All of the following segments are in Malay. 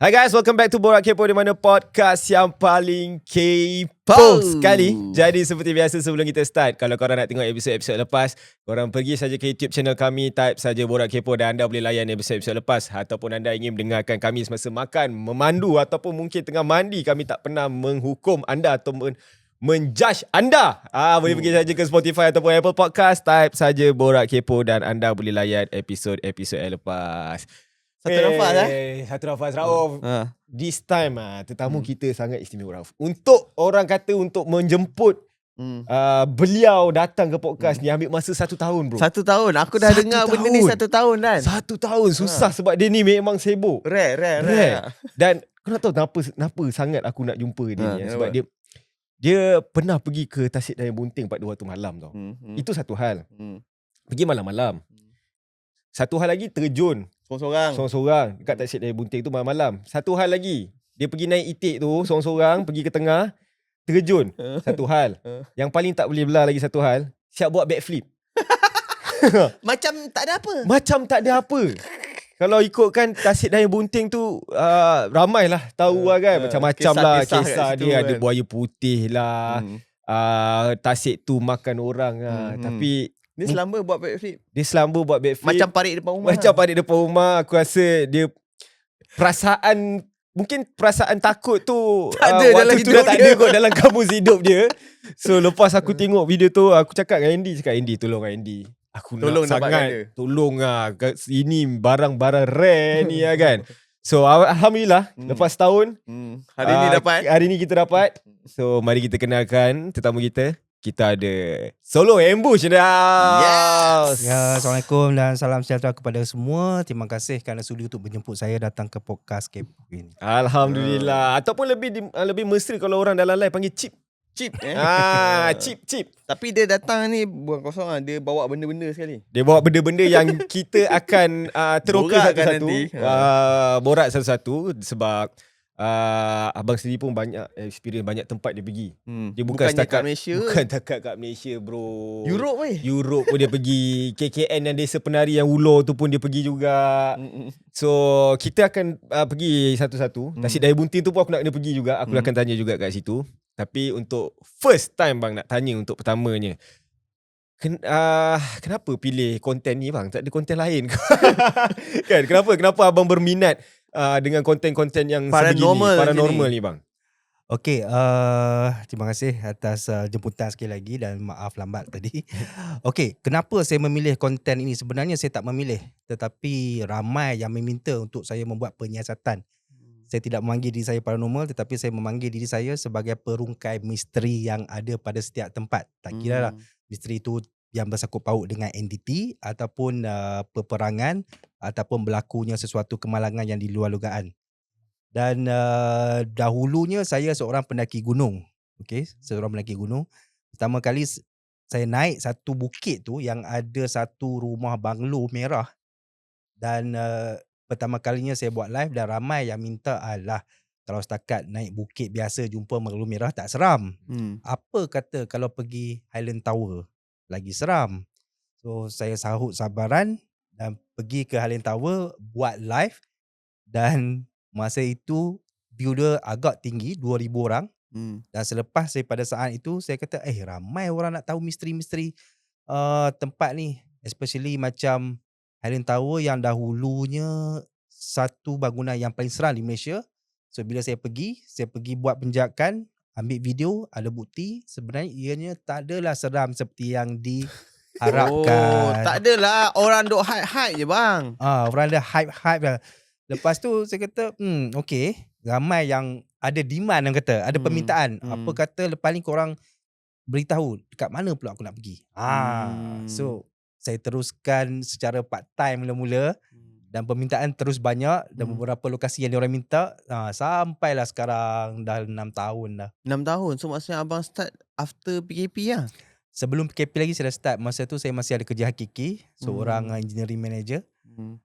Hai guys, welcome back to Borak Kepo, di mana podcast yang paling kepo sekali. Jadi seperti biasa sebelum kita start, kalau korang nak tengok episod-episod lepas, korang pergi saja ke YouTube channel kami, type saja Borak Kepo dan anda boleh layan episod-episod lepas. Ataupun anda ingin mendengarkan kami semasa makan, memandu ataupun mungkin tengah mandi, kami tak pernah menghukum anda ataupun menjudge anda. Boleh pergi saja ke Spotify ataupun Apple Podcast, type saja Borak Kepo dan anda boleh layan episod-episod yang lepas. Satu nafas Satu nafas Rauf. This time tetamu kita sangat istimewa Rauf. Untuk orang kata untuk menjemput beliau datang ke podcast ni ambil masa 1 tahun bro. 1 tahun. Aku dah dengar benda ni 1 tahun kan. 1 tahun susah sebab dia ni memang sibuk. Rare. Dan kau nak tahu kenapa sangat aku nak jumpa dia ni sebab dia pernah pergi ke Tasik Dayang Bunting 4 waktu malam tau. Itu satu hal. Pergi malam-malam. Satu hal lagi terjun Sorang-sorang dekat Tasik Dayang Bunting tu malam-malam. Satu hal lagi, dia pergi naik itik tu sorang-sorang, pergi ke tengah, terjun. Satu hal. Yang paling tak boleh belah lagi satu hal, siap buat backflip. Macam tak ada apa. Macam tak ada apa. Kalau ikutkan Tasik Dayang Bunting tu ramailah tahu lah kan. Macam-macam lah kisah dia. Ada buaya putih lah. Tasik tu makan orang lah. Tapi dia selamba buat backflip. Macam parit depan rumah. Macam parit depan rumah. Aku rasa dia mungkin perasaan takut tu tak ada dalam hidup tu dah tak ada kot dalam kamus hidup dia. So lepas aku tengok video tu, aku cakap dengan Andy, tolong Andy. Aku tolong nak sangat. Tolong lah. Ini barang-barang rare ni lah kan. So Alhamdulillah lepas tahun hari ni kita dapat. So mari kita kenalkan tetamu kita. Kita ada Solo Ambush dah. Yes. Ya, Assalamualaikum dan salam sejahtera kepada semua. Terima kasih kerana sudi untuk menjemput saya datang ke podcast Kepo ini. Alhamdulillah. Ataupun lebih mesra kalau orang dalam live panggil Chip. Chip. Tapi dia datang ni bukan kosong lah. Dia bawa benda-benda sekali. Dia bawa benda-benda yang kita akan teroka satu-satu. Borak satu-satu sebab abang sendiri pun banyak experience, banyak tempat dia pergi. Dia bukan setakat Malaysia. Bukan setakat kat Malaysia bro. Europe pun dia pergi. KKN yang desa penari yang Ulo tu pun dia pergi juga. So kita akan pergi satu-satu. Tasik Dayang Bunting tu pun aku nak kena pergi juga. Aku akan tanya juga kat situ. Tapi untuk first time bang nak tanya untuk pertamanya, kenapa pilih konten ni bang? Tak ada konten lain kan? Kenapa abang berminat dengan konten-konten yang paranormal ni bang? Okey, terima kasih atas jemputan sekali lagi dan maaf lambat tadi. Okey, kenapa saya memilih konten ini? Sebenarnya saya tak memilih, tetapi ramai yang meminta untuk saya membuat penyiasatan. Saya tidak memanggil diri saya paranormal, tetapi saya memanggil diri saya sebagai perungkai misteri yang ada pada setiap tempat. Tak kira lah misteri itu yang bersangkut paut dengan entiti ataupun peperangan ataupun berlakunya sesuatu kemalangan yang di luar dugaan. Dan dahulunya saya seorang pendaki gunung. Okey, seorang pendaki gunung. Pertama kali saya naik satu bukit tu yang ada satu rumah banglo merah. Dan pertama kalinya saya buat live dan ramai yang minta, alah kalau setakat naik bukit biasa jumpa banglo merah tak seram. Apa kata kalau pergi Highland Tower? Lagi seram. So saya sahut sabaran dan pergi ke Highland Tower buat live. Dan masa itu view dia agak tinggi, 2,000 orang. Dan selepas saya pada saat itu saya kata ramai orang nak tahu misteri-misteri tempat ni, especially macam Highland Tower yang dahulunya satu bangunan yang paling seram di Malaysia. So bila saya pergi buat penjajakan, ambil video, ada bukti sebenarnya ianya tak adalah seram seperti yang diharapkan. Tak adalah, orang duk hype-hype je bang. Orang ada hype-hype lah. Lepas tu saya kata, okey, ramai yang ada demand, yang kata ada permintaan. Apa kata lepas ni korang beritahu dekat mana pula aku nak pergi. So saya teruskan secara part time mula-mula dan permintaan terus banyak dan beberapa lokasi yang diorang minta sampailah sekarang dah 6 tahun dah. 6 tahun. So maksudnya abang start after PKP lah. Sebelum PKP lagi saya dah start. Masa tu saya masih ada kerja hakiki, seorang engineering manager.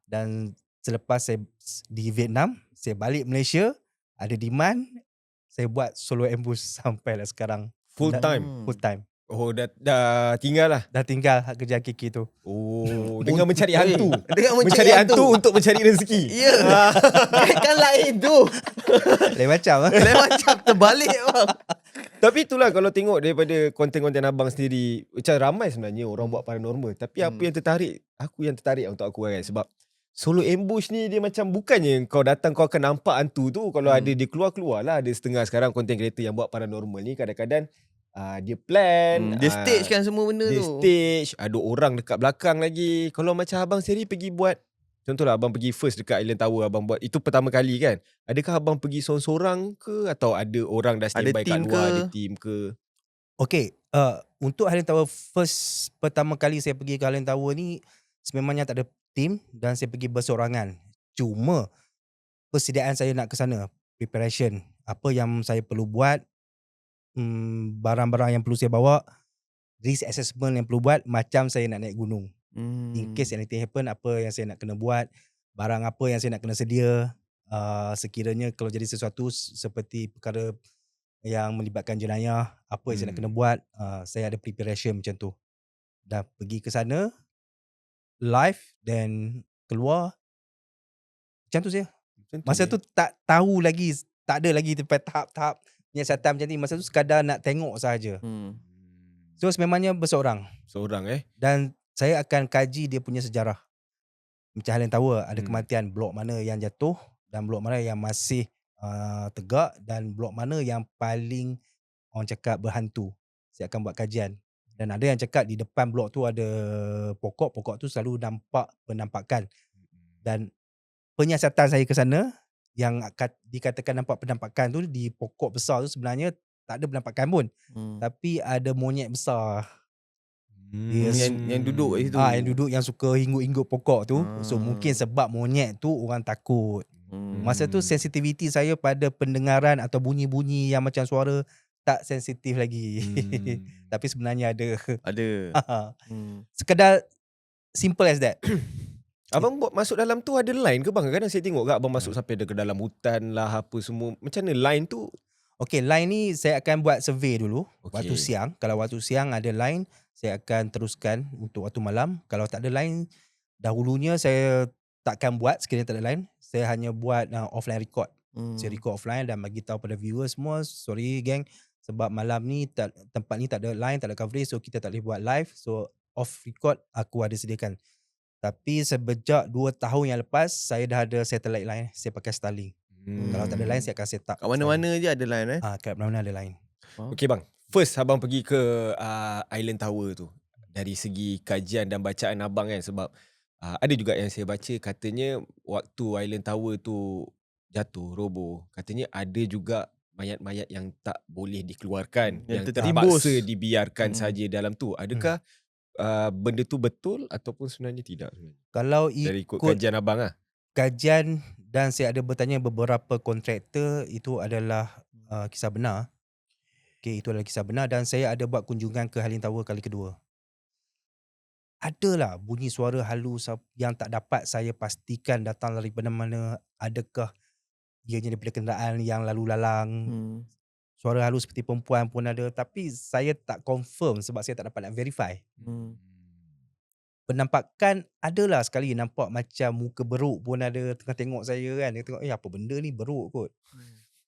Dan selepas saya di Vietnam, saya balik Malaysia, ada demand, saya buat Solo Ambush sampailah sekarang. Full time. Oh, dah tinggal lah. Dah tinggal kerja kiki tu. Oh, dengan mencari hantu. Dengan Mencari hantu untuk mencari rezeki. Ya. Kan lain tu. Lain macam lah. Lain macam terbalik bang. Tapi itulah kalau tengok daripada konten-konten abang sendiri, macam ramai sebenarnya orang buat paranormal. Tapi apa yang tertarik, aku yang tertarik untuk aku kan. Sebab solo ambush ni dia macam bukannya kau datang kau akan nampak hantu tu. Kalau ada dia keluar lah. Ada setengah sekarang content creator yang buat paranormal ni kadang-kadang dia plan. Dia stage kan semua benda dia tu. stage, ada orang dekat belakang lagi. Kalau macam abang sendiri pergi buat, contohlah abang pergi first dekat Island Tower, abang buat itu pertama kali kan. Adakah abang pergi seorang-seorang ke atau ada orang dah standby kat luar, ada team ke? Okay, untuk Highland Tower first pertama kali saya pergi ke Highland Tower ni sememangnya tak ada team dan saya pergi bersorangan. Cuma persediaan saya nak ke sana, preparation, apa yang saya perlu buat, barang-barang yang perlu saya bawa, risk assessment yang perlu buat, macam saya nak naik gunung. In case anything happen, apa yang saya nak kena buat, barang apa yang saya nak kena sedia, sekiranya kalau jadi sesuatu seperti perkara yang melibatkan jenayah, apa yang saya nak kena buat, saya ada preparation macam tu. Dah pergi ke sana, live, dan keluar, macam tu saya. Masa tu tak tahu lagi, tak ada lagi tempat tahap-tahap penyiasatan macam ni. Masa tu sekadar nak tengok sahaja. So sememangnya berseorang. Seorang Dan saya akan kaji dia punya sejarah. Macam Highland Tower, ada kematian, blok mana yang jatuh dan blok mana yang masih tegak dan blok mana yang paling orang cakap berhantu. Saya akan buat kajian. Dan ada yang cakap di depan blok tu ada pokok tu selalu nampak penampakan. Dan penyiasatan saya ke sana yang dikatakan nampak penampakan tu di pokok besar tu sebenarnya tak ada penampakan pun. Tapi ada monyet besar. Dia yang duduk kat situ. yang duduk yang suka hinggut-hinggut pokok tu. So mungkin sebab monyet tu orang takut. Masa tu sensitivity saya pada pendengaran atau bunyi-bunyi yang macam suara tak sensitif lagi. Tapi sebenarnya ada. Ada. Sekedar simple as that. Abang buat masuk dalam tu ada line ke bang? Kadang saya tengok abang masuk sampai ke dalam hutan lah apa semua. Macam mana line tu? Okay, line ni saya akan buat survey dulu. Okay. Waktu siang. Kalau waktu siang ada line, saya akan teruskan untuk waktu malam. Kalau tak ada line, dahulunya saya takkan buat sekiranya tak ada line. Saya hanya buat offline record. Saya record offline dan bagi tahu pada viewers semua, sorry gang, sebab malam ni tempat ni tak ada line, tak ada coverage, so kita tak boleh buat live. So off record aku ada sediakan. Tapi sejak 2 tahun yang lepas, saya dah ada satellite line. Saya pakai Starlink. Kalau tak ada line, saya akan set up. Kat mana-mana je ada line kat mana-mana ada line. Okay bang, first abang pergi ke Island Tower tu. Dari segi kajian dan bacaan abang kan. Sebab ada juga yang saya baca katanya waktu Island Tower tu jatuh, roboh. Katanya ada juga mayat-mayat yang tak boleh dikeluarkan. Yang terpaksa dibiarkan saja dalam tu. Adakah benda tu betul ataupun sebenarnya tidak? Kalau dari ikut ikut kajian abang lah. kajian dan saya ada bertanya beberapa kontraktor, itu adalah kisah benar. Okay, itu adalah kisah benar dan saya ada buat kunjungan ke Highland Tower kali kedua. Adalah bunyi suara halus yang tak dapat saya pastikan datang daripada mana. Adakah ianya daripada kenderaan yang lalu lalang. Suara halus seperti perempuan pun ada. Tapi saya tak confirm sebab saya tak dapat nak verify. Penampakan adalah sekali nampak macam muka beruk pun ada tengah tengok saya kan. Dia tengok apa benda ni beruk kot.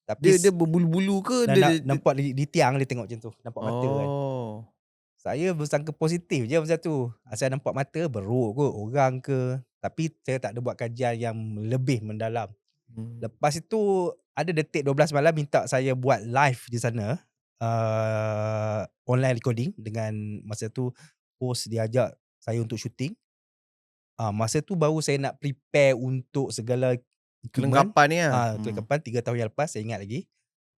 Tapi dia berbulu-bulu ke? Nampak di tiang dia tengok macam tu. Nampak mata kan. Saya bersangka positif je macam tu. Asal nampak mata beruk kot orang ke. Tapi saya tak ada buat kajian yang lebih mendalam. Lepas itu ada detik 12 malam minta saya buat live di sana. Online recording dengan masa tu host dia ajak saya untuk syuting. Masa tu baru saya nak prepare untuk segala kelengkapan ni kelengkapan 3 tahun yang lepas saya ingat lagi.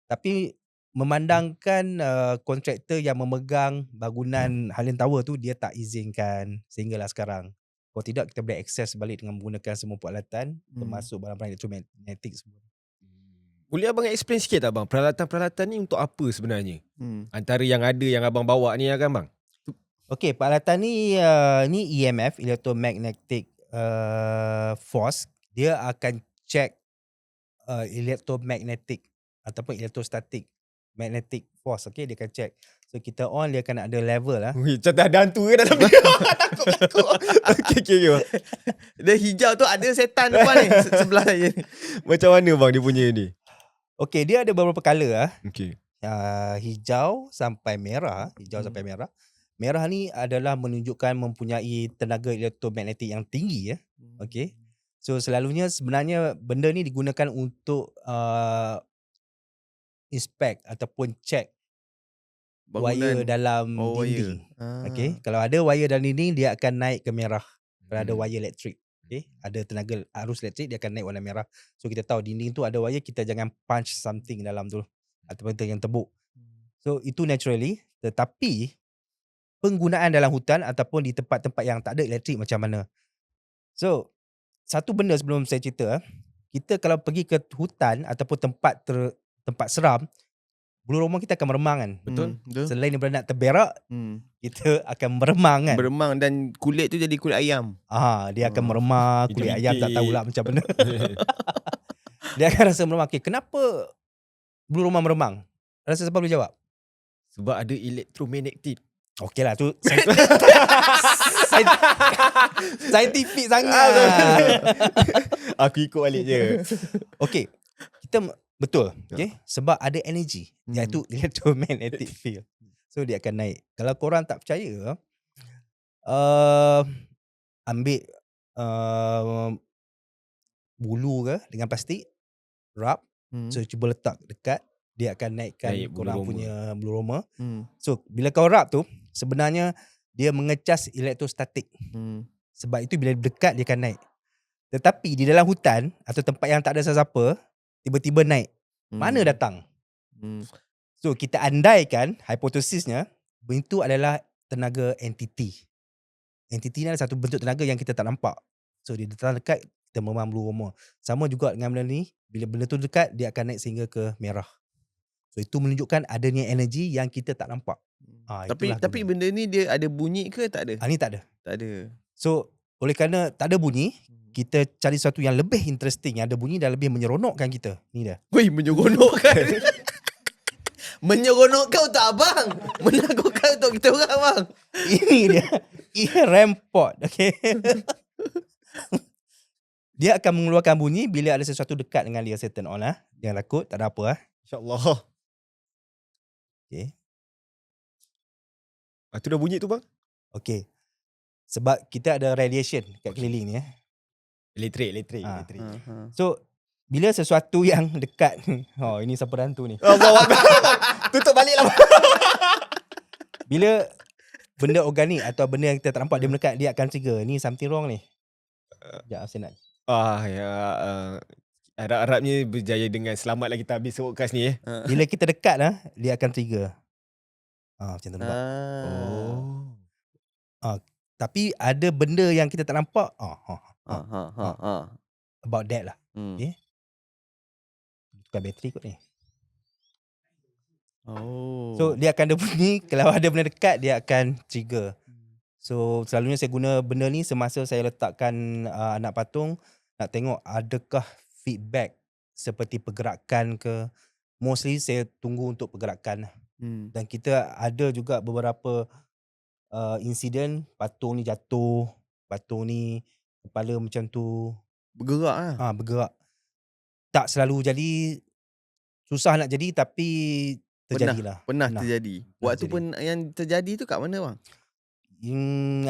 Tapi memandangkan kontraktor yang memegang bangunan Highland Tower tu dia tak izinkan sehinggalah sekarang. Kalau tidak kita boleh akses balik dengan menggunakan semua peralatan termasuk barang-barang elektromagnetik semua. Boleh abang explain sikit tak bang, peralatan-peralatan ni untuk apa sebenarnya? Antara yang ada yang abang bawa ni kan bang? Okey, peralatan ni EMF, electromagnetic force. Dia akan check electromagnetic ataupun electrostatic magnetic force. Okey, dia akan check. So kita on, dia akan ada level lah. Wih, macam ada hantu ke dalam dia. Takut. Okay. Dia hijau tu ada setan depan ni sebelah saya ni. Macam mana bang dia punya ni? Okay, dia ada beberapa colour lah. Okay. Hijau sampai merah. Sampai merah. Merah ni adalah menunjukkan mempunyai tenaga elektromagnetik yang tinggi ya. Okay. So selalunya sebenarnya benda ni digunakan untuk inspect ataupun check wire dalam dinding. Okay. Kalau ada wire dalam dinding, dia akan naik ke merah. Kalau ada wire elektrik. Okay. Ada tenaga arus elektrik, dia akan naik warna merah. So kita tahu dinding tu ada wire, kita jangan punch something dalam tu. Ataupun yang tebuk. So itu naturally. Tetapi penggunaan dalam hutan ataupun di tempat-tempat yang tak ada elektrik macam mana. So satu benda sebelum saya cerita, kita kalau pergi ke hutan ataupun tempat seram, bulu roma kita akan meremang kan. Betul. Selain daripada nak terberak, kita akan meremang kan. Beremang dan kulit tu jadi kulit ayam. Dia akan meremang, kulit ayam tak tahulah macam mana. Dia akan rasa meremang. Okay, kenapa bulu roma meremang? Rasa siapa boleh jawab? Sebab ada elektromagnetik. Okey lah tu saintifik sangat. Aku ikut balik je. Okey. Kita betul. Okey. Sebab ada energi iaitu electromagnetic field. So dia akan naik. Kalau korang tak percaya, ambil bulu ke dengan plastik, rub, so cuba letak dekat, dia akan naikkan korang punya bulu roma. So bila kau rub tu, sebenarnya dia mengecas elektrostatik. Sebab itu bila dekat dia akan naik. Tetapi di dalam hutan atau tempat yang tak ada sesiapa, tiba-tiba naik. Mana datang? So kita andaikan hipotesisnya itu adalah tenaga entiti. Entiti ni adalah satu bentuk tenaga yang kita tak nampak. So dia datang dekat, kita memang bulu roma. Sama juga dengan benda ni, bila benda tu dekat, dia akan naik sehingga ke merah. So itu menunjukkan adanya energi yang kita tak nampak. Tapi benda ni dia ada bunyi ke tak ada? Ni tak ada. Tak ada. So oleh kerana tak ada bunyi, kita cari sesuatu yang lebih interesting, yang ada bunyi dan lebih menyeronokkan kita. Ni dah. Weh, menyeronokkan. Menyeronokkan untuk abang. Menakutkan untuk kita orang bang. Ini dia. Ia REM pod. Okay. Dia akan mengeluarkan bunyi bila ada sesuatu dekat dengan dia. Saya turn on lah. Jangan takut, tak ada apa lah. InsyaAllah. Okay. Tu dah bunyi tu bang? Okay. Sebab kita ada radiation kat keliling ni. Elektrik. So, bila sesuatu yang dekat, ini siapa hantu ni? Tutup balik lah. Bila benda organik atau benda yang kita tak nampak dia mendekat, dia akan trigger. Ni something wrong ni. Sekejap, saya nak. Harap-harapnya berjaya dengan selamat lah kita habis podcast ni. Bila kita dekat lah, dia akan trigger. Macam tu nampak. Tapi ada benda yang kita tak nampak. About that lah. Okay. Tukar bateri kot ni. So dia akan ada bunyi. Kalau ada benda dekat, dia akan trigger. So selalunya saya guna benda ni semasa saya letakkan anak patung, nak tengok adakah feedback seperti pergerakan ke. Mostly saya tunggu untuk pergerakan. Dan kita ada juga beberapa insiden patung ni jatuh, patung ni kepala macam tu bergerak lah. Bergerak. Tak selalu jadi, susah nak jadi tapi terjadilah. Pernah terjadi. Waktu pun yang terjadi tu kat mana bang?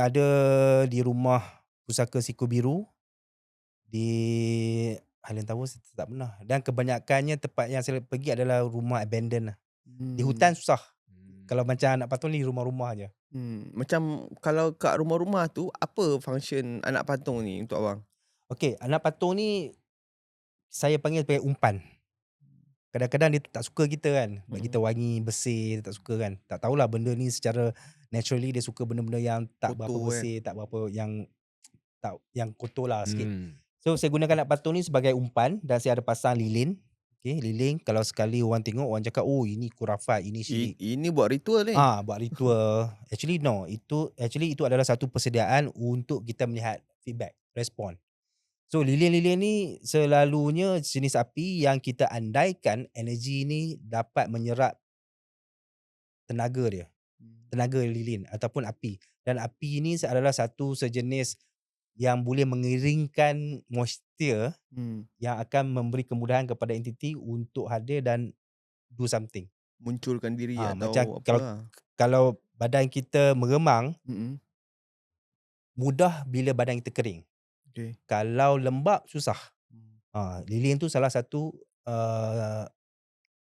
Ada di rumah Pusaka Siku Biru di Highland Tower, saya tak pernah. Dan kebanyakannya tempat yang saya pergi adalah rumah abandoned lah. Di hutan susah. Kalau macam anak patung ni rumah-rumah je. Macam kalau kat rumah-rumah tu, apa function anak patung ni untuk abang? Okey, anak patung ni saya panggil sebagai umpan. Kadang-kadang dia tak suka kita kan. Bagi kita wangi, bersih, dia tak suka kan. Tak tahulah benda ni secara naturally dia suka benda-benda yang tak berapa bersih, tak berapa yang kotor lah sikit. So saya gunakan anak patung ni sebagai umpan dan saya ada pasang lilin. Okay, lilin. Kalau sekali orang tengok, orang cakap, oh ini kurafat, ini syirik. Ini buat ritual ni? Buat ritual. Actually no. Itu adalah satu persediaan untuk kita melihat feedback, respon. So lilin-lilin ni selalunya jenis api yang kita andaikan energi ni dapat menyerap tenaga dia. Tenaga lilin ataupun api. Dan api ini adalah satu sejenis yang boleh mengeringkan moisture yang akan memberi kemudahan kepada entiti untuk hadir dan do something. Munculkan diri Macam atau apa lah. kalau badan kita meremang, Mm-mm. mudah bila badan kita kering. Okay. Kalau lembab, susah. Lilin tu salah satu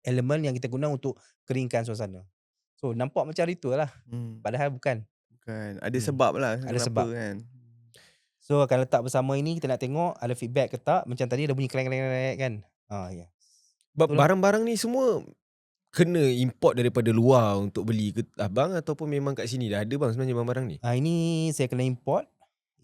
elemen yang kita guna untuk keringkan suasana. So nampak macam ritual lah. Padahal bukan. Bukan. Ada sebab lah Ada kenapa sebab. kan. So kalau letak bersama ini, kita nak tengok ada feedback ke tak. Macam tadi ada bunyi kleng-kleng kan. Ya. Itulah. Barang-barang ni semua kena import daripada luar untuk beli ke abang, ataupun memang kat sini dah ada bang sebenarnya barang-barang ni? Ini saya kena import.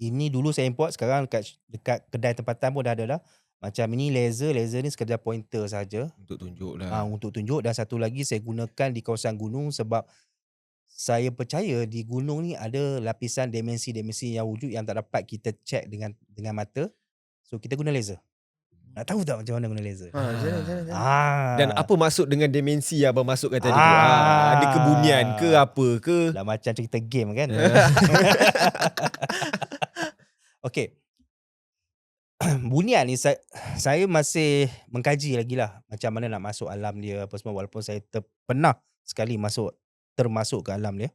Ini dulu saya import, sekarang dekat kedai tempatan pun dah ada dah. Macam ini laser ni sekadar pointer saja. Untuk tunjuk lah. Untuk tunjuk. Dan satu lagi saya gunakan di kawasan gunung sebab saya percaya di gunung ni ada lapisan dimensi-dimensi yang wujud yang tak dapat kita check dengan mata. So kita guna laser. Nak tahu tak macam mana guna laser? Jangan. Dan apa maksud dengan dimensi yang abang masukkan tadi tu? Ada kebunian ke apa ke? Dah macam cerita game kan. Okey. Bunian ni saya masih mengkaji lagi lah macam mana nak masuk alam dia apa semua, walaupun saya pernah sekali termasuk ke alam dia.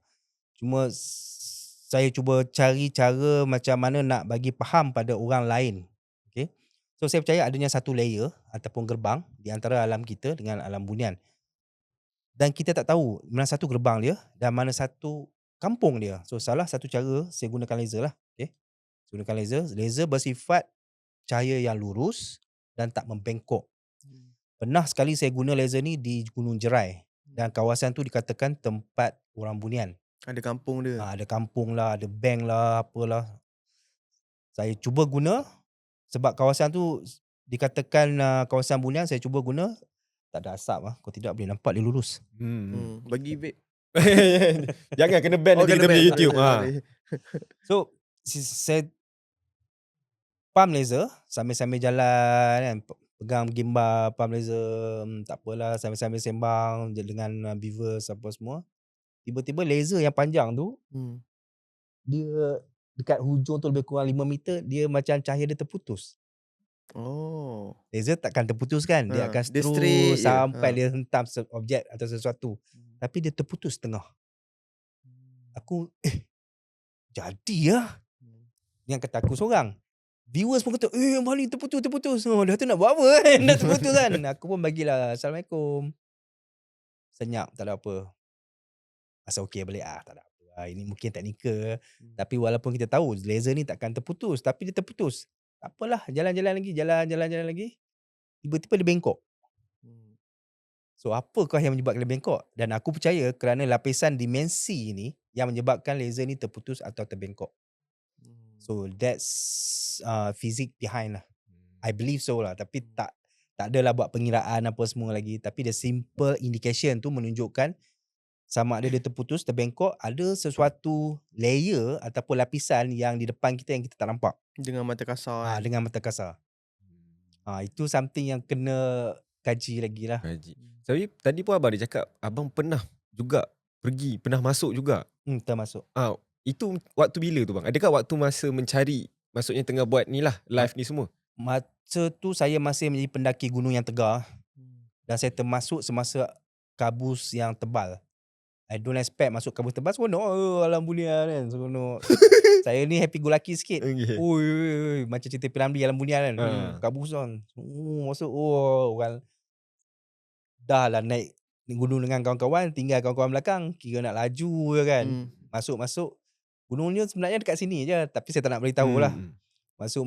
Cuma saya cuba cari cara macam mana nak bagi faham pada orang lain. Okay. So saya percaya adanya satu layer ataupun gerbang di antara alam kita dengan alam bunian. Dan kita tak tahu mana satu gerbang dia dan mana satu kampung dia. So salah satu cara saya gunakan laser lah. Okay. Saya gunakan laser. Laser bersifat cahaya yang lurus dan tak membengkok. Pernah sekali saya guna laser ni di Gunung Jerai. Dan kawasan tu dikatakan tempat orang bunian. Ada kampung dia. Ada kampung lah, ada bank lah, apalah. Saya cuba guna sebab kawasan tu dikatakan kawasan bunian, saya cuba guna. Tak ada asap lah. Kalau tidak boleh nampak dia lurus. Bagi vape. Jangan kena ban nanti kita punya YouTube. So saya pump laser sambil-sambil jalan kan, pegang gimbal pump laser, tak apalah, sambil-sambil sembang dengan viewers apa semua. Tiba-tiba laser yang panjang tu dia dekat hujung tu lebih kurang 5 meter, dia macam cahaya dia terputus. Laser takkan terputus kan, dia akan terus sampai dia hentam objek atau sesuatu. Tapi dia terputus tengah. Aku jadi lah. Yang kata aku seorang. Viewers pun kata, Mali terputus. Dah tu nak buat apa kan? Dah terputus kan? Aku pun bagilah, Assalamualaikum. Senyap, tak ada apa. Asal okey balik, tak ada apa. Ini mungkin teknikal. Tapi walaupun kita tahu, laser ni takkan terputus. Tapi dia terputus. Tak apalah, jalan-jalan lagi. Tiba-tiba dia bengkok. So, apakah yang menyebabkan dia bengkok? Dan aku percaya kerana lapisan dimensi ni yang menyebabkan laser ni terputus atau terbengkok. So that's physics behind lah. I believe so lah. Tapi tak adalah buat pengiraan apa semua lagi. Tapi the simple indication tu menunjukkan sama ada dia terputus, terbengkok, ada sesuatu layer ataupun lapisan yang di depan kita yang kita tak nampak. Dengan mata kasar. Dengan mata kasar. Itu something yang kena kaji lagi lah. Tapi tadi pun abang dia cakap abang pernah juga pernah masuk juga. Termasuk. Itu waktu bila tu bang? Adakah waktu masa mencari, maksudnya tengah buat ni lah, live ni semua? Masa tu saya masih menjadi pendaki gunung yang tegar. Dan saya termasuk semasa kabus yang tebal. I don't expect masuk kabus tebal. Seronok alam bunian kan. Seronok. Saya ni happy go lucky sikit. Oi, macam cerita Piramli alam bunian kan. Kabus kan. Masuk orang dah lah naik gunung dengan kawan-kawan, tinggal kawan-kawan belakang, kira nak laju je kan. Masuk. Gunungnya sebenarnya dekat sini je, tapi saya tak nak beritahu lah. Masuk,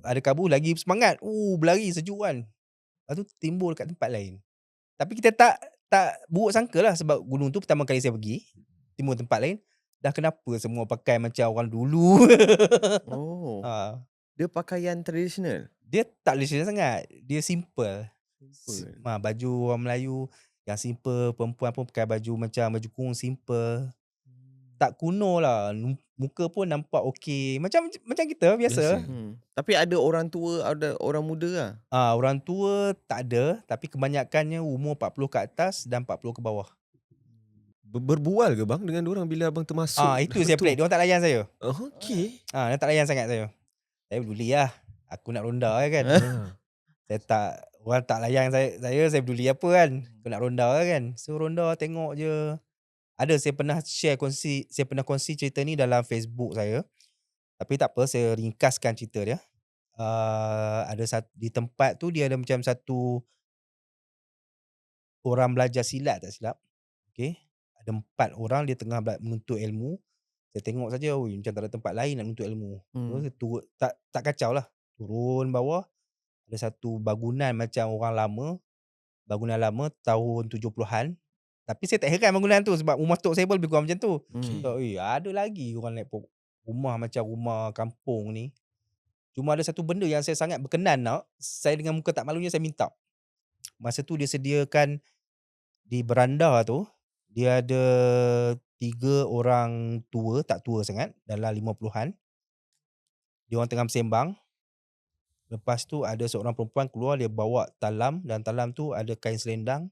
ada kabus lagi semangat. Berlari sejuk kan. Lepas tu timbul kat tempat lain. Tapi kita tak buruk sangka lah sebab gunung tu pertama kali saya pergi, timbul tempat lain. Dah kenapa semua pakai macam orang dulu. Dia pakaian tradisional? Dia tak tradisional sangat. Dia simple. Baju orang Melayu yang simple. Perempuan pun pakai baju macam baju kurung simple. Tak kuno lah. Muka pun nampak okey. Macam kita biasa. Tapi ada orang tua, ada orang muda lah? Orang tua tak ada. Tapi kebanyakannya umur 40 ke atas dan 40 ke bawah. Berbual ke bang dengan diorang bila abang termasuk? Itu saya pelik. Diorang tak layan saya. Okey. Dia tak layan sangat saya. Saya peduli lah. Aku nak ronda kan. Saya tak, orang tak layan saya peduli apa kan. Aku nak ronda kan. So ronda tengok je. Saya pernah kongsi cerita ni dalam Facebook saya. Tapi tak apa, saya ringkaskan cerita dia. Di tempat tu dia ada macam satu orang belajar silat tak silap. Okey. Ada 4 orang dia tengah menuntut ilmu. Saya tengok saja, macam tak ada tempat lain nak menuntut ilmu. Saya turun, tak kacau lah. Turun bawah, ada satu bangunan macam orang lama. Bangunan lama tahun 70-an. Tapi saya tak heran bangunan tu sebab rumah tok saya pun lebih kurang macam tu. So, ada lagi orang naik rumah macam rumah kampung ni. Cuma ada satu benda yang saya sangat berkenan nak. Saya dengan muka tak malunya saya minta. Masa tu dia sediakan di beranda tu, dia ada 3 orang tua, tak tua sangat, dalam 50-an. Dia orang tengah bersembang. Lepas tu ada seorang perempuan keluar, dia bawa talam, dan talam tu ada kain selendang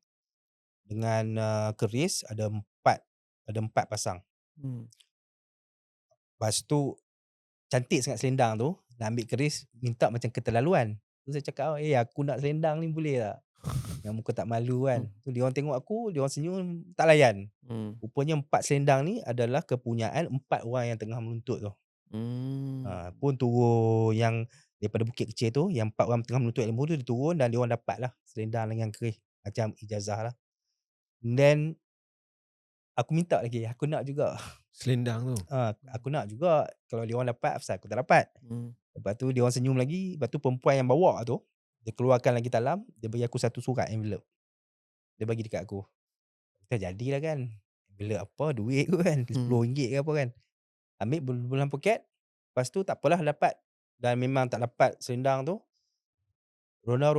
dengan keris, ada 4 pasang. Lepas tu cantik sangat selendang tu, nak ambil keris, minta macam keterlaluan. Tu saya cakap, aku nak selendang ni boleh tak? Yang muka tak malu kan. Tu dia orang tengok aku, dia orang senyum, tak layan. Rupanya 4 selendang ni adalah kepunyaan 4 orang yang tengah menuntut tu. Pun turun yang daripada bukit kecil tu, yang 4 orang tengah menuntut ilmu tu, dia turun dan dia orang dapat lah selendang dengan keris, macam ijazah lah. Then aku minta lagi, aku nak juga Selendang tu. aku nak juga. Kalau dia orang dapat, asal aku tak dapat. Lepas tu dia orang senyum lagi. Lepas tu perempuan yang bawa tu, dia keluarkan lagi talam, dia bagi aku satu surat envelope. Dia bagi dekat aku. Kita jadilah kan. Envelope apa, duit tu kan, RM10 ke apa kan. Ambil bulan poket. Lepas tu tak apalah dapat. Dan memang tak dapat selendang tu. Ronda.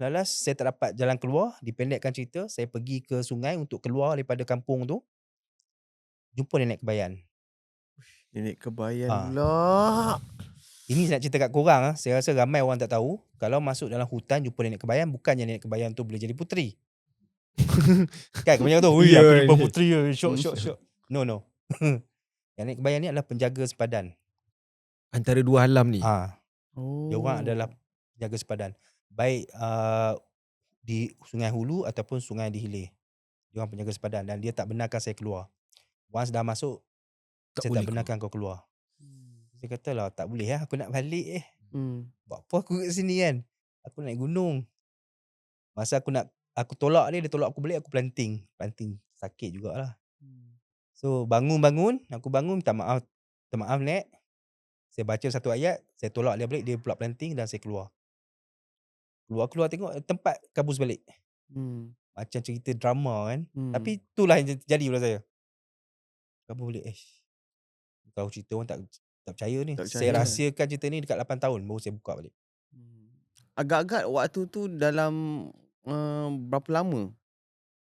Lalas saya tak dapat jalan keluar. Dipendekkan cerita, saya pergi ke sungai untuk keluar daripada kampung tu. Jumpa nenek kebayan. Nenek kebayan pula. Ini nak cerita kat korang. Saya rasa ramai orang tak tahu. Kalau masuk dalam hutan jumpa nenek kebayan, bukannya nenek kebayan tu boleh jadi puteri. Kan kebanyakan tu, aku jumpa puteri. Syok. No. Yang nenek kebayan ni adalah penjaga sepadan. Antara 2 alam ni. Dia orang adalah penjaga sepadan. Baik di Sungai Hulu ataupun Sungai di Hilir. Dia orang penjaga sepadan dan dia tak benarkan saya keluar. Once dah masuk, saya tak benarkan kau keluar. Saya kata lah, tak boleh lah, aku nak balik Buat apa aku kat sini kan? Aku naik gunung. Masa aku tolak dia tolak aku balik, aku planting. Sakit jugalah. So bangun, aku bangun, minta maaf nek. Saya baca satu ayat, saya tolak dia balik, dia pula planting dan saya keluar. Keluar tengok tempat kabus balik. Macam cerita drama kan. Tapi itulah yang jadi pula saya. Kabus balik. Kau cerita orang tak percaya ni. Saya rahsiakan cerita ni dekat 8 tahun baru saya buka balik. Agak-agak waktu tu dalam berapa lama?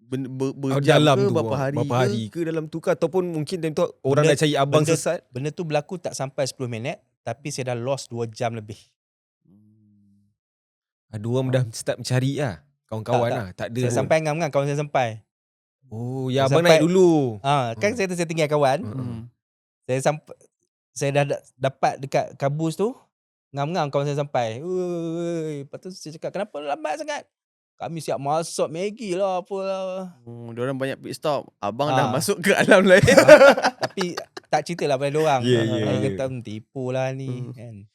Berjam dalam ke tu, berapa hari ke dalam tu ke, ataupun mungkin time tu orang dah cari abang sesat. Benda tu berlaku tak sampai 10 minit, tapi saya dah lost 2 jam lebih. Ada orang dah start mencari lah. Kawan-kawan lah. Tak ada. Saya sampai ngam-ngam kawan saya sampai. Oh, ya abang naik dulu. Kan saya tinggal kawan. Saya dah dapat dekat kabus tu. Ngam-ngam kawan saya sampai. Lepas tu saya cakap, kenapa lambat sangat? Kami siap masak Maggi lah apalah. Diorang banyak pit stop. Abang dah masuk ke alam lain. Tapi tak cerita lah pada diorang. Yeah. Kata tipu lah ni kan.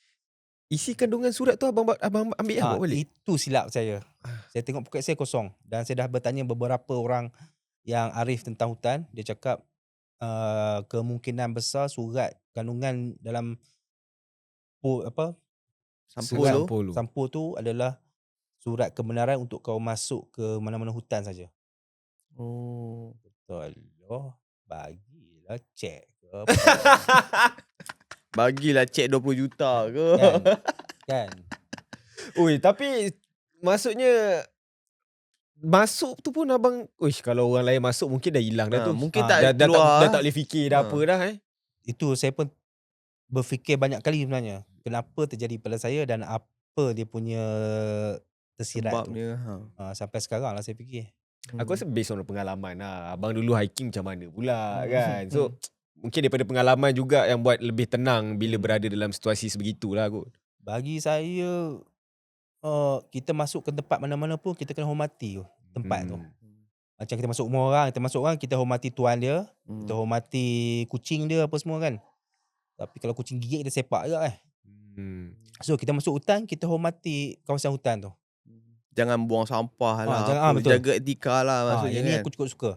Isi kandungan surat tu abang ambil bawa balik. Itu silap saya. Saya tengok poket saya kosong. Dan saya dah bertanya beberapa orang yang arif tentang hutan. Dia cakap kemungkinan besar surat kandungan dalam sampul tu adalah surat kebenaran untuk kau masuk ke mana-mana hutan saja. Betul loh. Bagilah cek ke apa. Bagilah cek 20 juta ke. Kan. Oi, tapi maksudnya masuk tu pun abang, kalau orang lain masuk mungkin dah hilang dah tu. Mungkin tak keluar. Dah tak boleh fikir dah apa dah Itu saya pun berfikir banyak kali sebenarnya. Kenapa terjadi pada saya dan apa dia punya tersirat tu. Sebabnya. Sampai sekarang lah saya fikir. Aku rasa based on pengalaman lah. Abang dulu hiking macam mana pula kan. So mungkin daripada pengalaman juga yang buat lebih tenang bila berada dalam situasi sebegitulah kot. Bagi saya, kita masuk ke tempat mana-mana pun kita kena hormati tempat tu. Macam kita masuk rumah orang, kita hormati tuan dia, kita hormati kucing dia apa semua kan. Tapi kalau kucing gigit kita sepak je So kita masuk hutan, kita hormati kawasan hutan tu. Jangan buang sampah lah. jangan, betul. Jaga etika lah maksudnya Yang ni kan. aku cukup suka.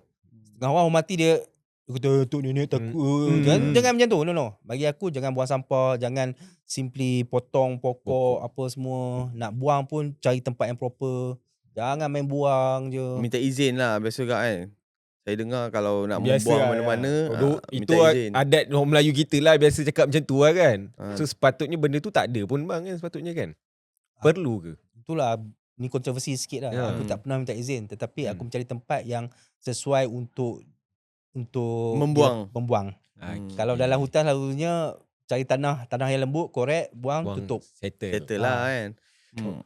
Setengah orang hormati dia, kata tok nenek takut. Jangan macam tu. No. Bagi aku jangan buang sampah, jangan simply potong pokok apa semua. Nak buang pun cari tempat yang proper. Jangan main buang je. Minta izin lah biasa juga kan. Saya dengar kalau nak Biasa membuang lah, mana-mana itu minta izin. adat orang Melayu kita lah, biasa cakap macam tu lah kan. So sepatutnya benda tu tak ada pun bang kan, sepatutnya kan. Perlu ke? Itulah, ni kontroversi sikit lah. Aku tak pernah minta izin, tetapi aku mencari tempat yang sesuai untuk membuang. Kalau dalam hutan selalunya cari tanah yang lembut, korek, buang, tutup. Settle lah kan.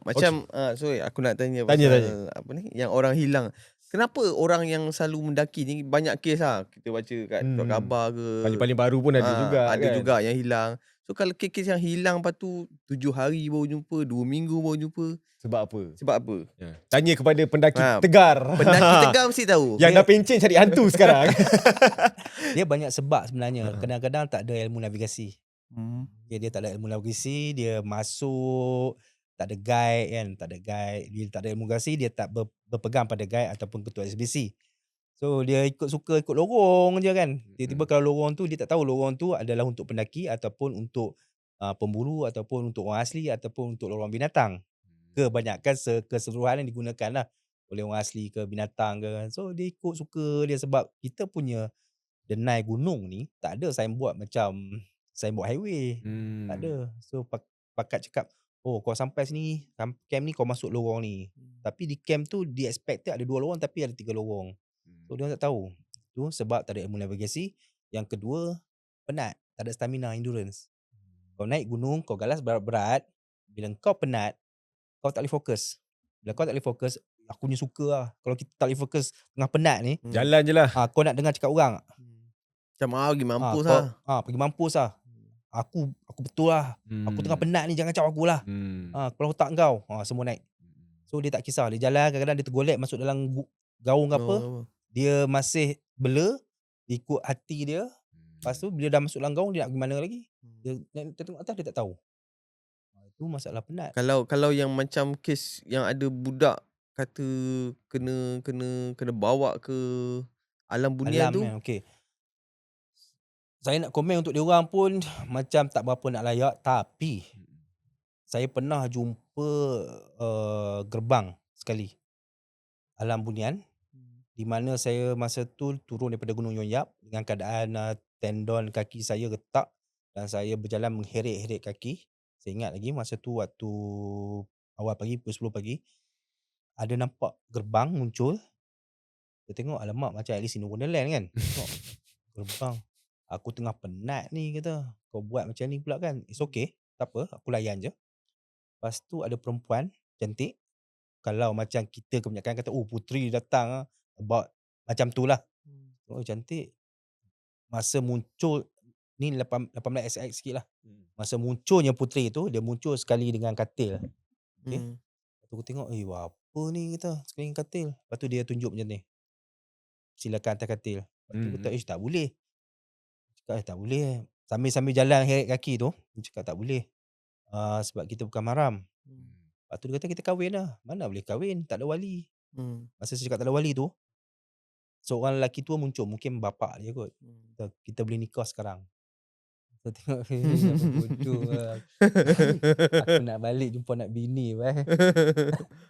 Macam sorry aku nak tanya Tanya. apa ni yang orang hilang. Kenapa orang yang selalu mendaki ni banyak kes lah. Kita baca kat surat khabar ke. Paling baru pun ada juga Ada kan? juga yang hilang. So kalau kes-kes yang hilang lepas tu 7 hari baru jumpa, 2 minggu baru jumpa. Sebab apa? Ya. Tanya kepada pendaki tegar. Pendaki tegar mesti tahu. Yang dah pencen cari hantu sekarang. Dia banyak sebab sebenarnya. Kadang-kadang tak ada ilmu navigasi. Dia tak ada ilmu navigasi, dia masuk tak ada guide kan, dia tak ada ilmu navigasi, dia tak berpegang pada guide ataupun ketua SBC. So dia ikut lorong je kan. Tiba-tiba kalau lorong tu dia tak tahu lorong tu adalah untuk pendaki ataupun untuk pemburu ataupun untuk orang asli ataupun untuk lorong binatang. Kebanyakan keseluruhan yang digunakan lah oleh orang asli ke binatang ke. So dia ikut suka dia sebab kita punya denai gunung ni tak ada signboard macam signboard highway. Tak ada. So pakat cakap, oh kau sampai sini, camp ni kau masuk lorong ni. Tapi di camp tu dia expected ada 2 lorong tapi ada 3 lorong. So dia tak tahu. Tu sebab tak ada ilmu navigasi. Yang kedua, penat, tak ada stamina, endurance. Kau naik gunung, kau galas berat-berat, bila kau penat, kau tak boleh fokus. Bila kau tak boleh fokus, aku ni suka lah. Kalau kita tak boleh fokus tengah penat ni, Jalan je lah. kau nak dengar cakap orang. Macam pergi mampus lah. Pergi mampus lah. Aku betul lah. Aku tengah penat ni, jangan cakap aku lah. Kalau otak kau, semua naik. So dia tak kisah. Dia jalan, kadang-kadang dia tergolek masuk dalam gaung ke apa. Dia masih bela, ikut hati dia. Lepas tu bila dah masuk dalam gaung, dia nak pergi mana lagi. Dia tengok atas, dia tak tahu. Itu masalah penat. Kalau yang macam kes yang ada budak kata kena bawa ke alam bunian tu. Okay. Saya nak komen untuk dia orang pun macam tak berapa nak layak, tapi saya pernah jumpa gerbang sekali alam bunian di mana saya masa tu turun daripada Gunung Yonyap dengan keadaan tendon kaki saya retak dan saya berjalan mengheret-heret kaki. Saya ingat lagi masa tu waktu awal pagi, pukul 10 pagi, ada nampak gerbang muncul. Saya tengok, alamak macam Alice in Wonderland kan. Tengok, gerbang. Aku tengah penat ni, kata. Kau buat macam ni pula kan. It's okay, tak apa, aku layan je. Lepas tu ada perempuan cantik. Kalau macam kita kebanyakan kata, oh puteri datang, about macam tu lah. Oh cantik. Masa muncul, ni 18 SX sikit lah. Masa munculnya puteri tu, dia muncul sekali dengan katil. Okay. Lepas tu aku tengok, apa ni, kata, sekali dengan katil. Lepas tu dia tunjuk macam ni. Silakan atas katil. Lepas tu kata, tak boleh. Cakap, tak boleh. Sambil-sambil jalan heret kaki tu, dia cakap tak boleh. Sebab kita bukan mahram. Lepas tu dia kata kita kahwin lah. Mana boleh kahwin, tak ada wali. Masa saya cakap tak ada wali tu, seorang lelaki tua muncul, mungkin bapak dia kot. Kita boleh nikah sekarang. Saya tengok, apa bodoh lah. Aku nak balik jumpa anak bini.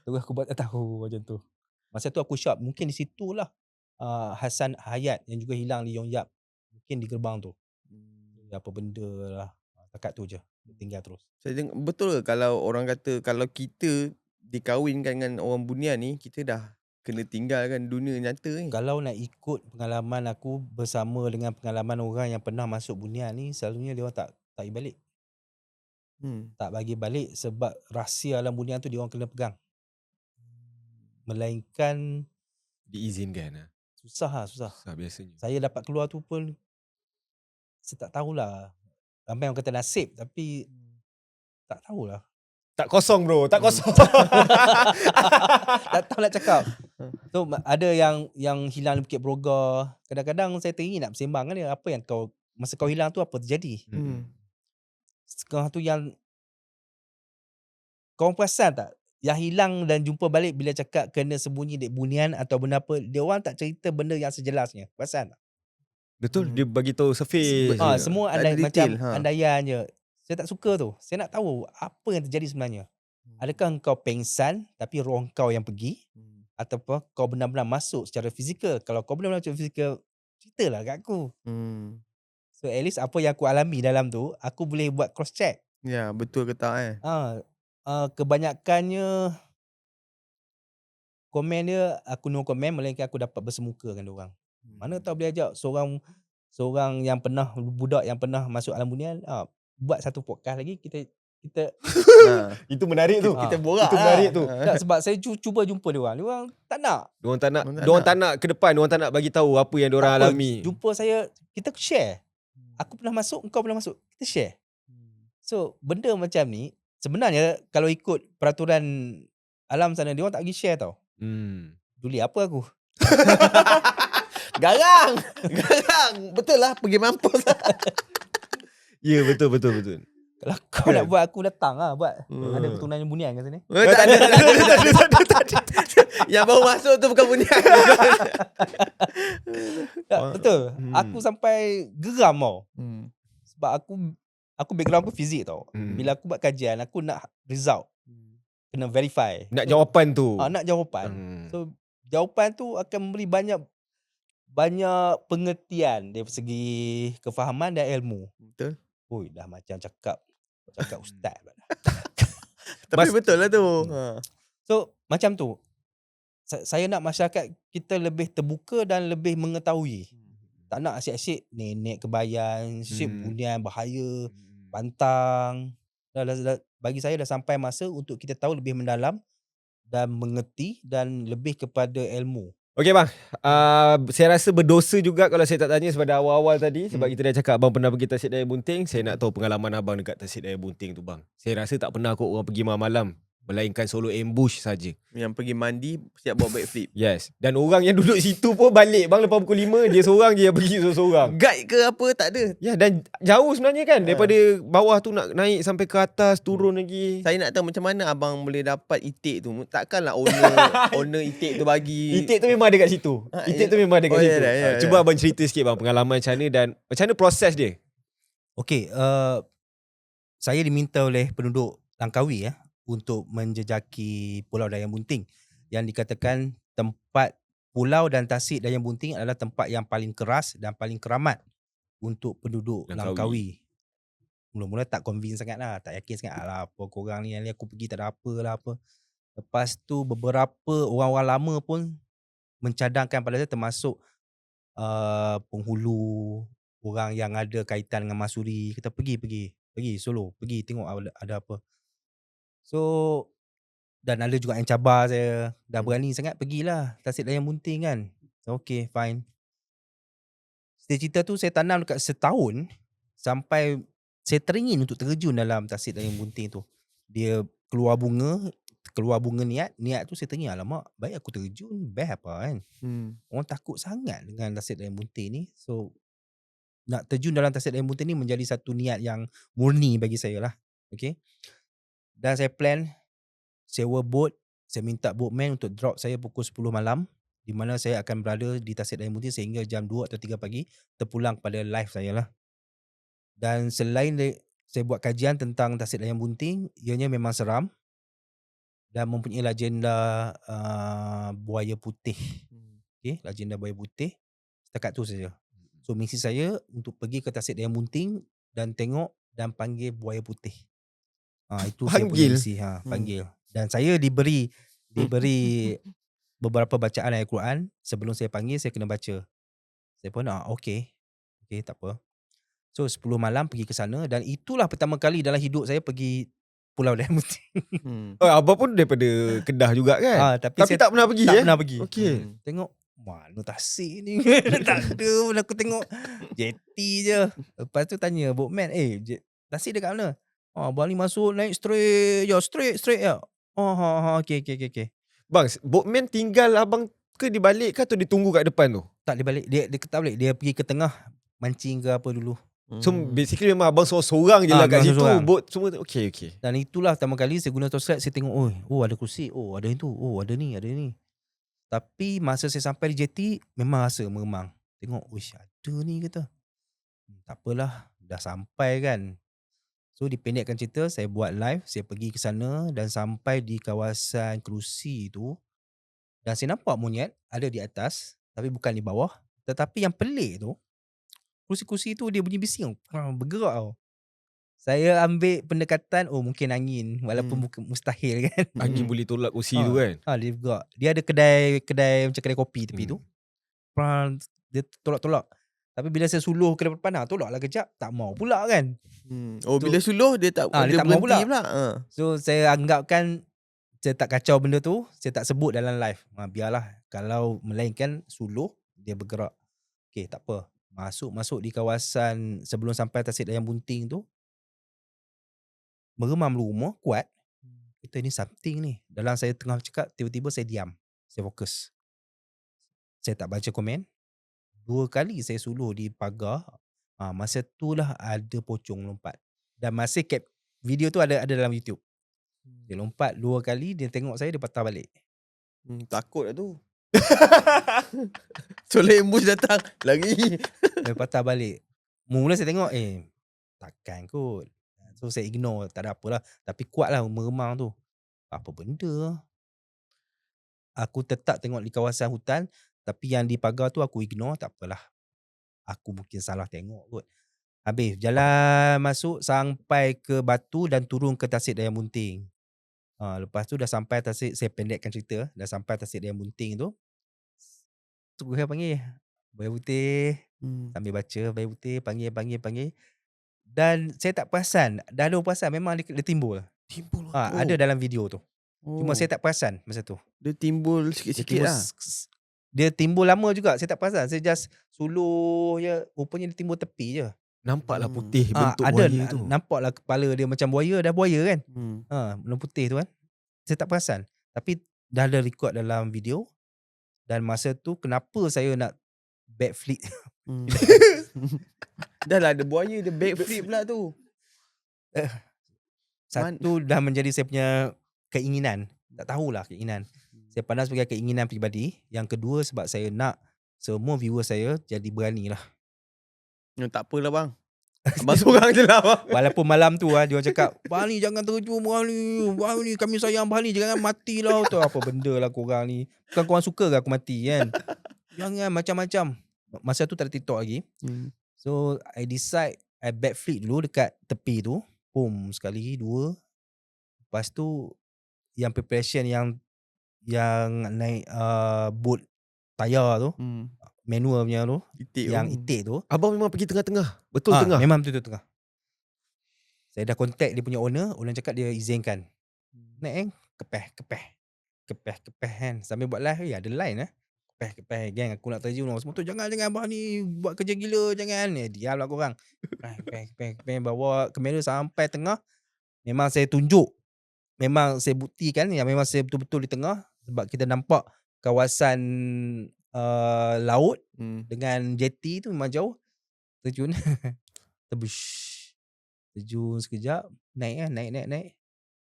Terus aku buat tak tahu macam tu. Masa tu aku shock, mungkin di situlah Hasan Hayat yang juga hilang di Yonyap. Mungkin di gerbang tu. Apa benda lah. Takat tu je. Tinggal terus. Saya tengok, betul ke kalau orang kata kalau kita dikahwinkan dengan orang bunian ni, kita dah kena tinggalkan dunia nyata ni? Kalau nak ikut pengalaman aku bersama dengan pengalaman orang yang pernah masuk bunian ni, selalunya dia orang tak bagi balik. Tak bagi balik sebab rahsia alam bunian tu dia orang kena pegang. Melainkan diizinkan. Susah. Susah biasanya. Saya dapat keluar tu pun saya tak tahulah. Ramai orang kata nasib tapi tak tahulah. Tak kosong bro, tak kosong. Tak tahu nak cakap. So ada yang hilang di Bukit Broga. Kadang-kadang saya teringin nak bersembang dengan dia. Apa yang masa kau hilang tu apa terjadi? Sekarang tu yang kau perasan tak? Yang hilang dan jumpa balik bila cakap kena sembunyi dek bunian atau benda apa, dia orang tak cerita benda yang sejelasnya. Perasan tak? Betul, dia bagi tahu surface. Semua Tak ada macam detail, andaian je. Saya tak suka tu. Saya nak tahu apa yang terjadi sebenarnya. Adakah kau pengsan tapi roh kau yang pergi? Ataupun kau benar-benar masuk secara fizikal? Kalau kau benar-benar secara fizikal, ceritalah kat aku. So at least apa yang aku alami dalam tu, aku boleh buat cross check. Ya, betul ke tak Kebanyakannya komen dia aku no komen, melainkan aku dapat bersemuka dengan diorang. Mana tahu boleh ajak seorang yang pernah budak yang pernah masuk alam bunian, buat satu podcast lagi kita Itu menarik tu. kita borak Itu menarik tu. tak, sebab saya cuba jumpa diorang tak nak. Diorang tak nak ke depan, diorang tak nak bagi tahu apa yang diorang Apa, alami. jumpa saya, kita share. Aku pernah masuk, engkau pernah masuk, kita share. So benda macam ni sebenarnya kalau ikut peraturan alam sana, diorang tak bagi share tau. Duli apa aku? Garang. Betul lah, pergi mampus lah. Ya, betul. Kalau kau nak buat, aku datang lah buat. Ada keturunan bunian kat sini. Tak ada. Yang baru masuk tu bukan bunian. Tak, betul. Aku sampai geram tau. Sebab aku background aku fizik tau. Bila aku buat kajian, aku nak result. Kena verify. Nak jawapan tu. Nak jawapan. So jawapan tu akan memberi banyak pengertian dari segi kefahaman dan ilmu. Betul. Oi, dah macam cakap ustaz. Tapi betul lah tu. So macam tu. Saya nak masyarakat kita lebih terbuka dan lebih mengetahui. Tak nak asyik-asyik nenek kebayan, asyik bunian bahaya, pantang. Bagi saya dah sampai masa untuk kita tahu lebih mendalam dan mengerti dan lebih kepada ilmu. Okey bang, saya rasa berdosa juga kalau saya tak tanya pada awal-awal tadi. Sebab kita dah cakap abang pernah pergi Tasik Daya Bunting. Saya nak tahu pengalaman abang dekat Tasik Daya Bunting tu bang. Saya rasa tak pernah kot orang pergi malam-malam, melainkan solo ambush saja. Yang pergi mandi siap buat backflip. Yes. Dan orang yang duduk situ pun balik bang lepas pukul 5. Dia seorang je yang pergi seorang. Guide ke apa tak ada. Ya, dan jauh sebenarnya kan. Daripada bawah tu nak naik sampai ke atas, turun lagi. Saya nak tahu macam mana abang boleh dapat itik tu. Takkanlah owner itik tu bagi. Itik tu memang ada kat situ. Itik tu memang ada kat situ. Cuba abang cerita sikit bang pengalaman macam mana dan macam mana proses dia. Okey, saya diminta oleh penduduk Langkawi untuk menjejaki Pulau Dayang Bunting yang dikatakan tempat pulau dan tasik Dayang Bunting adalah tempat yang paling keras dan paling keramat untuk penduduk Langkawi. Mula-mula tak convince sangat lah, tak yakin sangat lah apa korang ni, aku pergi tak ada apa lah apa. Lepas tu beberapa orang-orang lama pun mencadangkan pada saya, termasuk penghulu, orang yang ada kaitan dengan Masuri, kita pergi solo, pergi tengok ada apa. So dan ada juga yang cabar saya, dah berani sangat pergilah Tasik Dayang Bunting kan. So, okay fine. Cita-cita tu saya tanam dekat setahun sampai saya teringin untuk terjun dalam Tasik Dayang Bunting tu. Dia keluar bunga niat tu saya teringin, alamak baik aku terjun, best apa kan. Orang takut sangat dengan Tasik Dayang Bunting ni. So nak terjun dalam Tasik Dayang Bunting ni menjadi satu niat yang murni bagi saya lah. Okay. Dan saya plan sewa boat, saya minta boatman untuk drop saya pukul 10 malam, di mana saya akan berada di Tasik Dayang Bunting sehingga jam 2 atau 3 pagi, terpulang pada live saya lah. Dan selain saya buat kajian tentang Tasik Dayang Bunting, ianya memang seram dan mempunyai legenda buaya putih. Okay, legenda buaya putih. Setakat tu saja. So misi saya untuk pergi ke Tasik Dayang Bunting dan tengok dan panggil buaya putih. Itu saya punya misi. Panggil. Dan saya diberi beberapa bacaan ayat Quran. Sebelum saya panggil, saya kena baca. Saya pun okay, tak apa. So 10 malam pergi ke sana, dan itulah pertama kali dalam hidup saya pergi Pulau Dayang Bunting. Abang pun daripada Kedah juga kan? Tapi saya tak pernah pergi tak pernah pergi. Okay. Tengok Mana tasik ni? Tak ada pun, aku tengok jetty je. Lepas tu tanya boatman, tasik dekat mana? Abang ni masuk naik straight je, straight je. Okay. Bang, boatman tinggal abang ke dia balik ke atau dia tunggu kat depan tu? Tak, dia balik, dia tak balik, dia pergi ke tengah mancing ke apa dulu. So basically memang abang seorang je lah kat memang situ. seorang. Boat semua okay. Dan itulah pertama kali saya guna torchlight, saya tengok, ada kursi, ada itu, ada ni. Tapi masa saya sampai di jetty, memang rasa meremang. Tengok, ada ni kata. Tak apalah, dah sampai kan. So dipendekkan cerita, saya buat live, saya pergi ke sana dan sampai di kawasan kerusi tu. Dan saya nampak monyet ada di atas, tapi bukan di bawah. Tetapi yang pelik tu, kursi-kursi tu dia bunyi bising, bergerak tau. Saya ambil pendekatan, mungkin angin, walaupun mustahil kan. Angin boleh tolak kursi tu kan. Dia bergerak. Dia ada kedai macam kedai kopi tepi tu. Dia tolak-tolak. Tapi bila saya suluh ke depan, tolaklah kejap, tak mau pula kan. Bila suluh dia tak dia tak mau berhenti pula. So saya anggapkan saya tak kacau benda tu, saya tak sebut dalam live. Biarlah, kalau melainkan suluh dia bergerak. Okay, tak apa. Masuk di kawasan sebelum sampai Tasik Dayang Bunting tu, meremam rumah kuat. Kita ni something ni. Dalam saya tengah cakap, tiba-tiba saya diam. Saya fokus. Saya tak baca komen. 2 kali saya suluh di pagar. Masa tu lah ada pocong lompat. Dan masa video tu ada dalam YouTube. Dia lompat 2 kali, dia tengok saya, dia patah balik. Takut lah tu. Soleh embus datang lagi. Dia patah balik. Mula saya tengok, takkan kot. So saya ignore, tak ada apalah. Tapi kuatlah meremang tu. Apa benda? Aku tetap tengok di kawasan hutan, tapi yang di pagar tu aku ignore, tak apalah. Aku mungkin salah tengok kot. Habis jalan masuk sampai ke Batu dan turun ke Tasik Dayang Bunting. Lepas tu dah sampai Tasik, saya pendekkan cerita, dah sampai Tasik Dayang Bunting tu. Tu saya panggil Bayar Putih. Sambil baca Bayar Putih, panggil. Dan saya tak perasan, dah ada perasan memang dia timbul. Timbul. Ada dalam video tu. Cuma saya tak perasan masa tu. Dia timbul sikit-sikit lah. Dia timbul lama juga, saya tak perasan. Saya just suluh je, rupanya dia timbul tepi je. Nampaklah putih bentuk ada, buaya tu. Nampaklah kepala dia macam buaya, dah buaya kan. Warna putih tu kan. Saya tak perasan. Tapi dah ada record dalam video. Dan masa tu kenapa saya nak backflip. Dah lah ada buaya, dia backflip pula tu. Satu dah menjadi saya punya keinginan. Tak tahulah keinginan. Saya pandang sebagai keinginan peribadi. Yang kedua sebab saya nak semua viewer saya jadi berani lah. Tak apalah bang. Abang seorang je lah bang. Walaupun malam tu dia orang cakap, "Bang ni jangan terjun bang ni kami sayang bang ni, jangan matilah." Tu apa benda lah korang ni. Bukan korang suka ke aku mati kan? Jangan macam-macam. Masa tu tak ada TikTok lagi. So I decide I backflip dulu dekat tepi tu. Boom, sekali, 2. Lepas tu yang preparation yang naik boat tayar tu, manual punya tu, itik tu. Abang memang pergi tengah-tengah. Betul tengah. Memang betul tengah. Saya dah contact dia punya owner cakap dia izinkan. Naik kepeh kan. Sambil buat live, ada line kepeh gang, aku nak terjun semua tu. Jangan abang ni buat kerja gila, jangan. Diamlah korang. Kepeh bawa kamera sampai tengah. Memang saya tunjuk, memang saya buktikan yang memang saya betul-betul di tengah. Sebab kita nampak kawasan laut dengan jetty tu memang jauh. Terjun. Terjun sekejap, naik.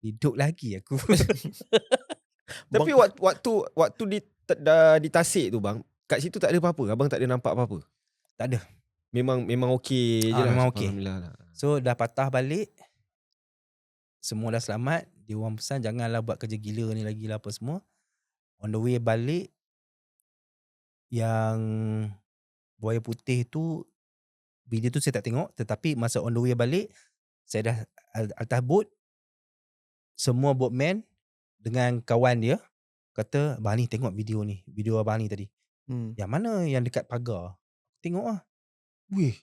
Hidup lagi aku. Tapi waktu di Tasik tu bang, kat situ tak ada apa-apa. Abang tak ada nampak apa-apa. Tak ada. Memang okey je lah. Memang okey. Alhamdulillah. So dah patah balik. Semua dah selamat. Dia orang pesan janganlah buat kerja gila ni lagi lah apa semua. On the way balik, yang buaya putih tu, video tu saya tak tengok. Tetapi masa on the way balik, saya dah atas boat. Semua boatman dengan kawan dia kata, "Abang ni tengok video ni. Video abang ni tadi." Yang mana yang dekat pagar? Tengok lah. Weh,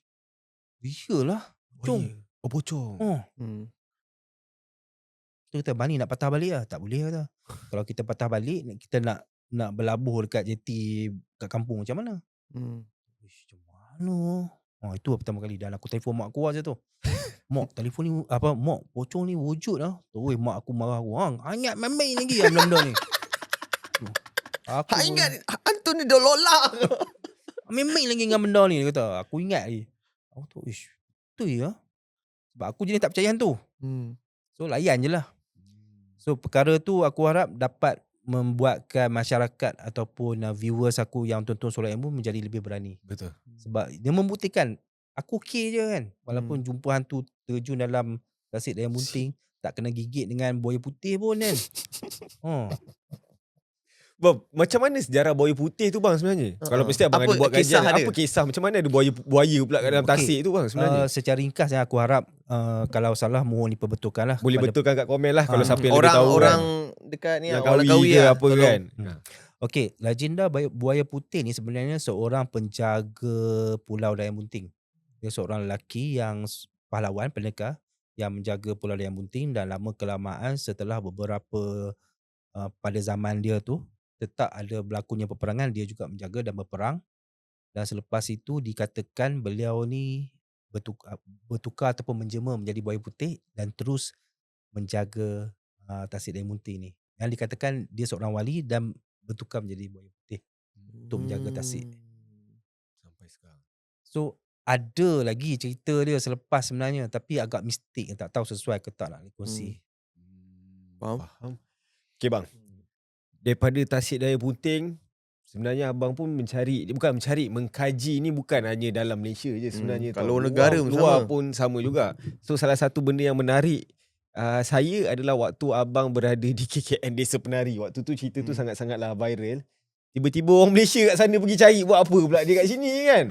real lah. Pocong. Pocong. Dia kata, "Abang ni nak patah balik lah." Tak boleh kata. Kalau kita patah balik, kita nak nak berlabuh dekat JT kat kampung macam mana? Ish, macam mana? Itu pertama kali dan aku telefon mak aku je tu. Mak, telefon ni mak pocong ni wujud lah. Terus mak aku marah aku. Hang, ingat main lagi yang benda-benda ni. Aku Hak ingat hantu ni dah lolang. main lagi dengan benda ni, dia kata. Aku ingat lagi. Aku tu, ish, betul ya? Sebab aku jenis tak percaya hantu. So layan je lah. So perkara tu aku harap dapat membuatkan masyarakat ataupun viewers aku yang tonton Solat Ilmu menjadi lebih berani. Betul. Sebab dia membuktikan aku okey je kan. Walaupun jumpa hantu terjun dalam tasik daya bunting, tak kena gigit dengan buaya putih pun kan. Bob, macam mana sejarah buaya putih tu bang sebenarnya? Kalau mesti abang Apa ada buat kisah kajian, dia? apa kisah macam mana ada buaya pula kat dalam tasik tu bang sebenarnya? Secara ringkas yang aku harap kalau salah mohon diperbetulkan lah. Boleh betulkan kat komen lah kalau siapa yang lebih tahu Orang kan. dekat ni Yang orang kawi ke lah, apa tolong. kan. Okey, legenda buaya putih ni sebenarnya seorang penjaga Pulau Dayang Bunting. Dia seorang lelaki yang pahlawan, pendekar yang menjaga Pulau Dayang Bunting dan lama kelamaan setelah beberapa pada zaman dia tu tetap ada berlakunya peperangan, dia juga menjaga dan berperang. Dan selepas itu dikatakan beliau ni bertukar ataupun menjema menjadi buaya putih dan terus menjaga tasik Dayang Bunting ni. Yang dikatakan dia seorang wali dan bertukar menjadi buaya putih untuk menjaga tasik. Sampai sekarang. So ada lagi cerita dia selepas sebenarnya tapi agak mistik, tak tahu sesuai ke tak nak dikongsi. Faham. Okay bang. Daripada tasik Dayang Bunting, sebenarnya abang pun mengkaji ni bukan hanya dalam Malaysia je sebenarnya. Kalau tau. negara luar sama. pun sama juga. So salah satu benda yang menarik saya adalah waktu abang berada di KKN Desa Penari. Waktu tu cerita tu sangat-sangatlah viral. Tiba-tiba orang Malaysia kat sana pergi cari buat apa pula dia kat sini kan.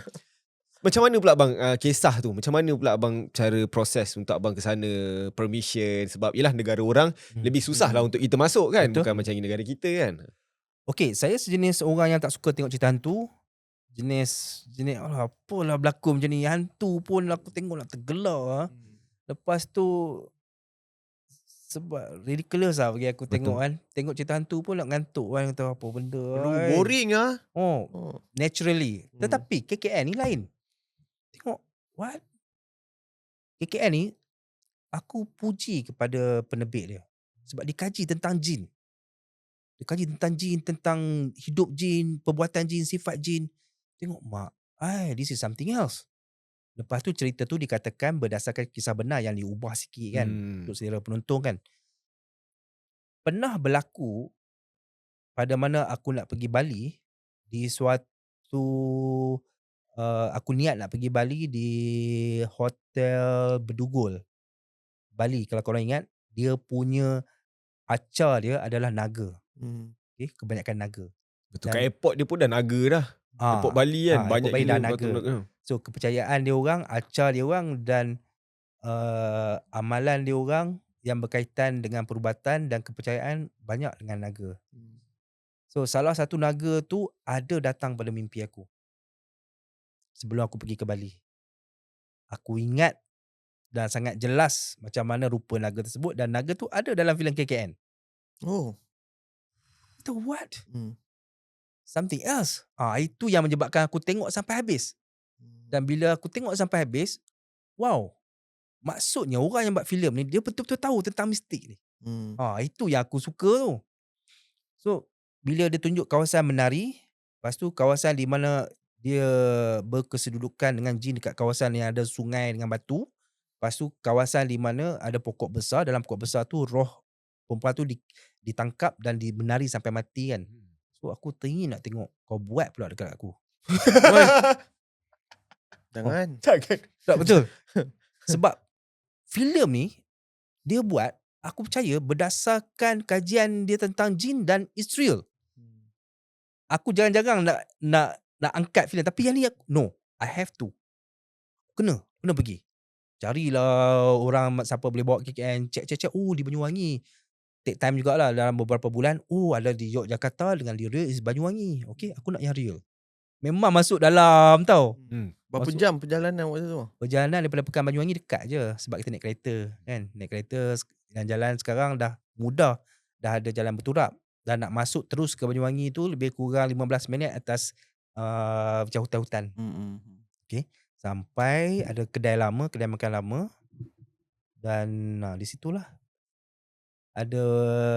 Macam mana pula bang kisah tu? Macam mana pula abang cara proses untuk abang ke sana, permission, sebab ialah negara orang lebih susah lah untuk kita masuk kan. Betul. Bukan macam negara kita kan. Okey, saya sejenis orang yang tak suka tengok cerita hantu. Jenis apalah berlaku macam ni. Hantu pun aku tengok nak tergelar. Lepas tu sebab ridiculous lah bagi aku tengok kan. Tengok cerita hantu pun nak ngantuk kan. Kata apa benda kan. Boring ah. Naturally. Tetapi KKN ni lain. Tengok, what? KKN ni aku puji kepada penerbit dia. Sebab dia kaji tentang jin. Dia kaji tentang jin, tentang hidup jin, perbuatan jin, sifat jin. Tengok mak, this is something else. Lepas tu cerita tu dikatakan berdasarkan kisah benar yang diubah sikit kan. Untuk selera penonton kan. Pernah berlaku pada mana aku nak pergi Bali di suatu aku niat nak pergi Bali di Hotel Bedugul Bali. Kalau korang ingat, dia punya acar dia adalah naga. Okay, kebanyakan naga. Betul, kat airport dia pun dah naga dah. Airport Bali kan banyak Bali gila dah naga. So kepercayaan dia orang, acar dia orang dan amalan dia orang yang berkaitan dengan perubatan dan kepercayaan banyak dengan naga. So salah satu naga tu ada datang pada mimpi aku sebelum aku pergi ke Bali. Aku ingat dan sangat jelas macam mana rupa naga tersebut dan naga tu ada dalam filem KKN. Itu what? Something else. Itu yang menyebabkan aku tengok sampai habis. Dan bila aku tengok sampai habis, wow. Maksudnya orang yang buat filem ni dia betul-betul tahu tentang mistik ni. Itu yang aku suka tu. So bila dia tunjuk kawasan menari, lepas tu kawasan di mana dia berkesedudukan dengan jin dekat kawasan yang ada sungai dengan batu. Lepas tu kawasan di mana ada pokok besar, dalam pokok besar tu roh perempuan tu ditangkap dan dibenari sampai mati kan. So aku teringin nak tengok kau buat pula dekat aku. Jangan. Tak betul. Sebab filem ni dia buat, aku percaya berdasarkan kajian dia tentang jin dan it's real. Aku jarang-jarang nak angkat filem tapi yang ni no, I have to. Kena pergi. Carilah orang siapa boleh bawa KKN, check di Banyuwangi. Take time jugalah dalam beberapa bulan. Ada di Yogyakarta dengan di real is Banyuwangi. Okey, aku nak yang real. Memang masuk dalam tau. Berapa jam perjalanan waktu tu? Perjalanan daripada Pekan Banyuwangi dekat je sebab kita naik kereta kan. Naik kereta dan jalan sekarang dah mudah. Dah ada jalan berturap. Dan nak masuk terus ke Banyuwangi tu lebih kurang 15 minit atas hutan-hutan. Okay. Sampai ada kedai makan lama. Dan di situlah ada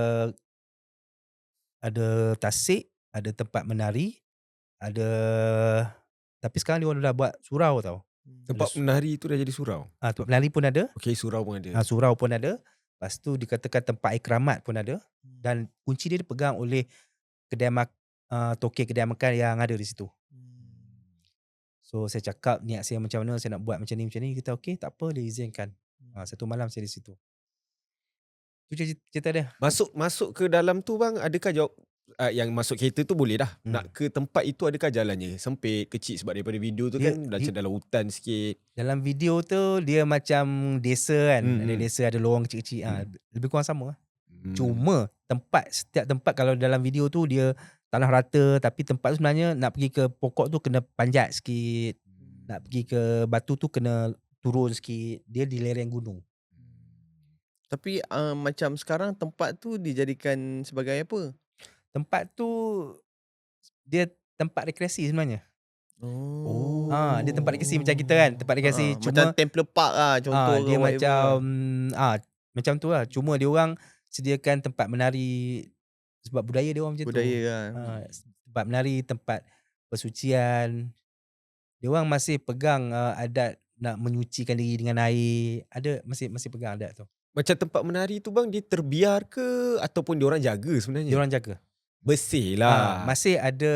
tasik, ada tempat menari, ada, tapi sekarang dia orang dah buat surau tau. Tempat menari tu dah jadi surau. Tempat menari pun ada, Okey, surau pun ada. surau pun ada. Lepas tu dikatakan tempat ikramat pun ada. Dan kunci dia dipegang oleh tokek kedai makan yang ada di situ. So saya cakap niat saya macam mana, saya nak buat macam ni. Kita okey, tak apa, dia izinkan. Satu malam saya di situ. Itu cerita dia. Masuk ke dalam tu bang, adakah jawab yang masuk kereta tu boleh dah. Nak ke tempat itu adakah jalannya? Sempit, kecil, sebab daripada video tu kan macam dalam hutan sikit. Dalam video tu dia macam desa kan. Ada desa, ada lorong kecil-kecil. Lebih kurang sama. Cuma setiap tempat kalau dalam video tu dia tanah rata, tapi tempat tu sebenarnya nak pergi ke pokok tu kena panjat sikit. Nak pergi ke batu tu kena turun sikit. Dia di lereng gunung. Tapi macam sekarang tempat tu dijadikan sebagai apa? Tempat tu dia tempat rekreasi sebenarnya. Dia tempat rekreasi macam kita kan. Tempat rekreasi macam Templar Park lah contoh. Dia macam tu lah. Cuma dia orang sediakan tempat menari sebab budaya dia orang macam tu. Budaya kan. Tempat menari, tempat persucian. Dia orang masih pegang adat nak menyucikan diri dengan air. Ada masih pegang adat tu. Macam tempat menari tu bang, dia terbiar ke ataupun diorang jaga sebenarnya? Diorang jaga. Bersih lah. Masih ada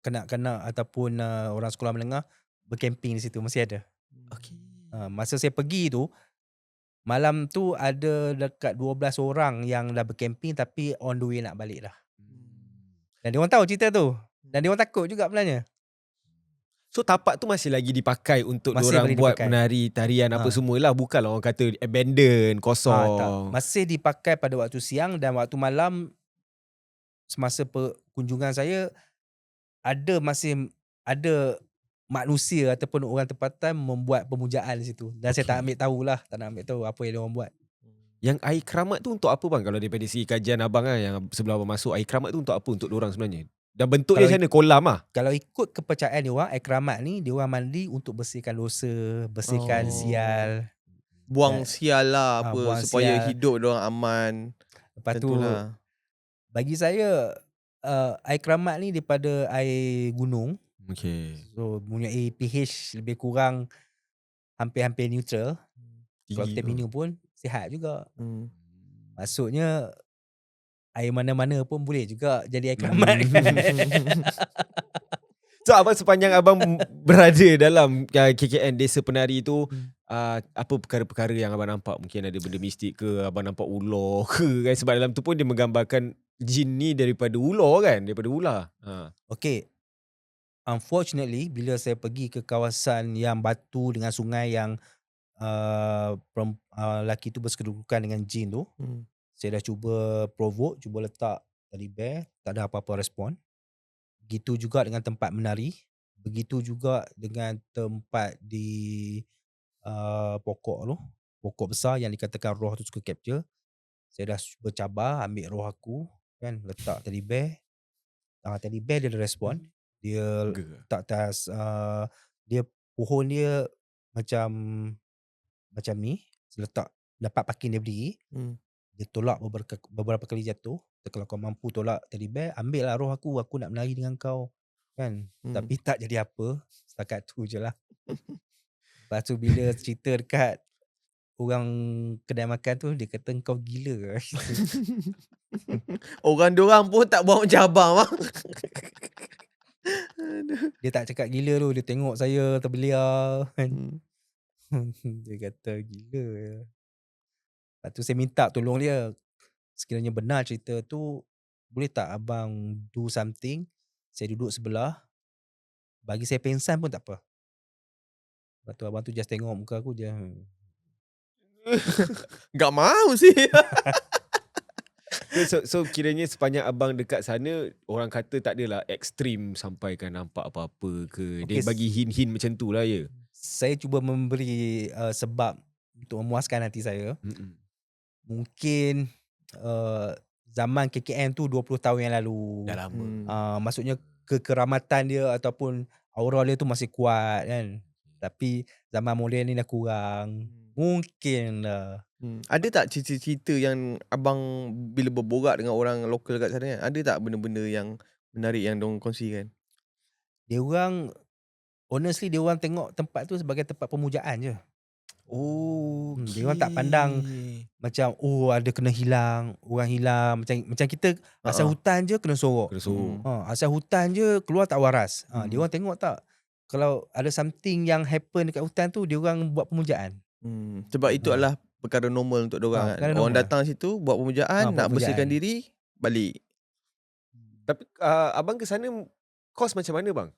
kanak-kanak ataupun orang sekolah menengah berkemping di situ. Masih ada. Okay. Masa saya pergi tu, malam tu ada dekat 12 orang yang dah berkemping tapi on the way nak balik dah. Dan diorang tahu cerita tu. Dan diorang takut juga sebenarnya. So tapak tu masih lagi dipakai untuk Masih diorang boleh buat dipakai. menari, tarian apa semualah. Bukanlah orang kata abandon, kosong. Tak. Masih dipakai pada waktu siang dan waktu malam. Semasa kunjungan saya, masih ada manusia ataupun orang tempatan membuat pemujaan di situ. Dan saya tak nak ambil tahu apa yang diorang buat. Yang air keramat tu untuk apa bang? Kalau daripada segi kajian abang yang sebelum abang masuk, air keramat tu untuk apa untuk diorang sebenarnya? Dan bentuknya macam mana? Kolam lah? Kalau ikut kepercayaan diorang, air keramat ni diorang mandi untuk bersihkan dosa, bersihkan sial. Buang sial lah buang supaya sial. hidup diorang aman. Lepas tu Tentulah. bagi saya air keramat ni daripada air gunung. Okay. So mempunyai pH lebih kurang hampir-hampir neutral. Kalau kita minum pun sihat juga. Maksudnya air mana-mana pun boleh juga jadi air keramat. So abang, sepanjang abang berada dalam KKN Desa Penari tu, apa perkara-perkara yang abang nampak? Mungkin ada benda mistik ke? Abang nampak ular ke kan? Sebab dalam tu pun dia menggambarkan jin ni daripada ular kan? Daripada ular. Okay. Unfortunately, bila saya pergi ke kawasan yang batu dengan sungai yang lelaki tu bersekedudukan dengan jin tu, saya dah cuba provoke, cuba letak teddy bear, tak ada apa-apa respon. Begitu juga dengan tempat menari. Begitu juga dengan tempat di pokok besar yang dikatakan roh tu suka capture. Saya dah cuba cabar ambil roh aku kan, letak teddy bear. Teddy bear dia ada respon. Dia tak atas dia pohon dia macam ni. Letak dapat pakin dia berdiri. Dia tolak beberapa kali jatuh. Kalau kau mampu tolak teddy bear, ambil lah roh aku nak menari dengan kau kan. Tapi tak jadi apa. Setakat tu je lah. Lepas tu bila cerita dekat orang kedai makan tu, dia kata kau gila. Orang diorang pun tak buat macam abang bang. Dia tak cakap gila tu, dia tengok saya terbeliar kan. Dia kata gila. Lepas tu saya minta tolong dia. Sekiranya benar cerita tu, boleh tak abang do something? Saya duduk sebelah. Bagi saya pengsan pun tak apa. Lepas tu abang tu just tengok muka aku je. Gak mau sih. So kiranya sepanjang abang dekat sana, orang kata tak adalah ekstrim sampai kan nampak apa-apa ke. Dia bagi hint-hint macam tu lah ya. Saya cuba memberi sebab untuk memuaskan hati saya. Mungkin zaman KKM tu 20 tahun yang lalu. Dah lama. Maksudnya kekeramatan dia ataupun aura dia tu masih kuat kan. Tapi zaman moden ni dah kurang. Mungkin lah. Ada tak cerita-cerita yang abang bila berborak dengan orang lokal kat sana kan, ada tak benda-benda yang menarik yang diorang kongsikan? Dia orang honestly dia orang tengok tempat tu sebagai tempat pemujaan je. Dia orang tak pandang macam ada kena hilang, orang hilang macam kita asal hutan je kena sorok. Kena suruh. Asal hutan je keluar tak waras. Dia Hmm. orang tengok tak kalau ada something yang happen dekat hutan tu dia orang buat pemujaan. Sebab itu Ha. adalah perkara normal untuk diorang kan. perkara Orang normal. datang situ buat pemujaan, Buat nak bersihkan pemujaan. diri, balik. Tapi abang ke sana kos macam mana bang?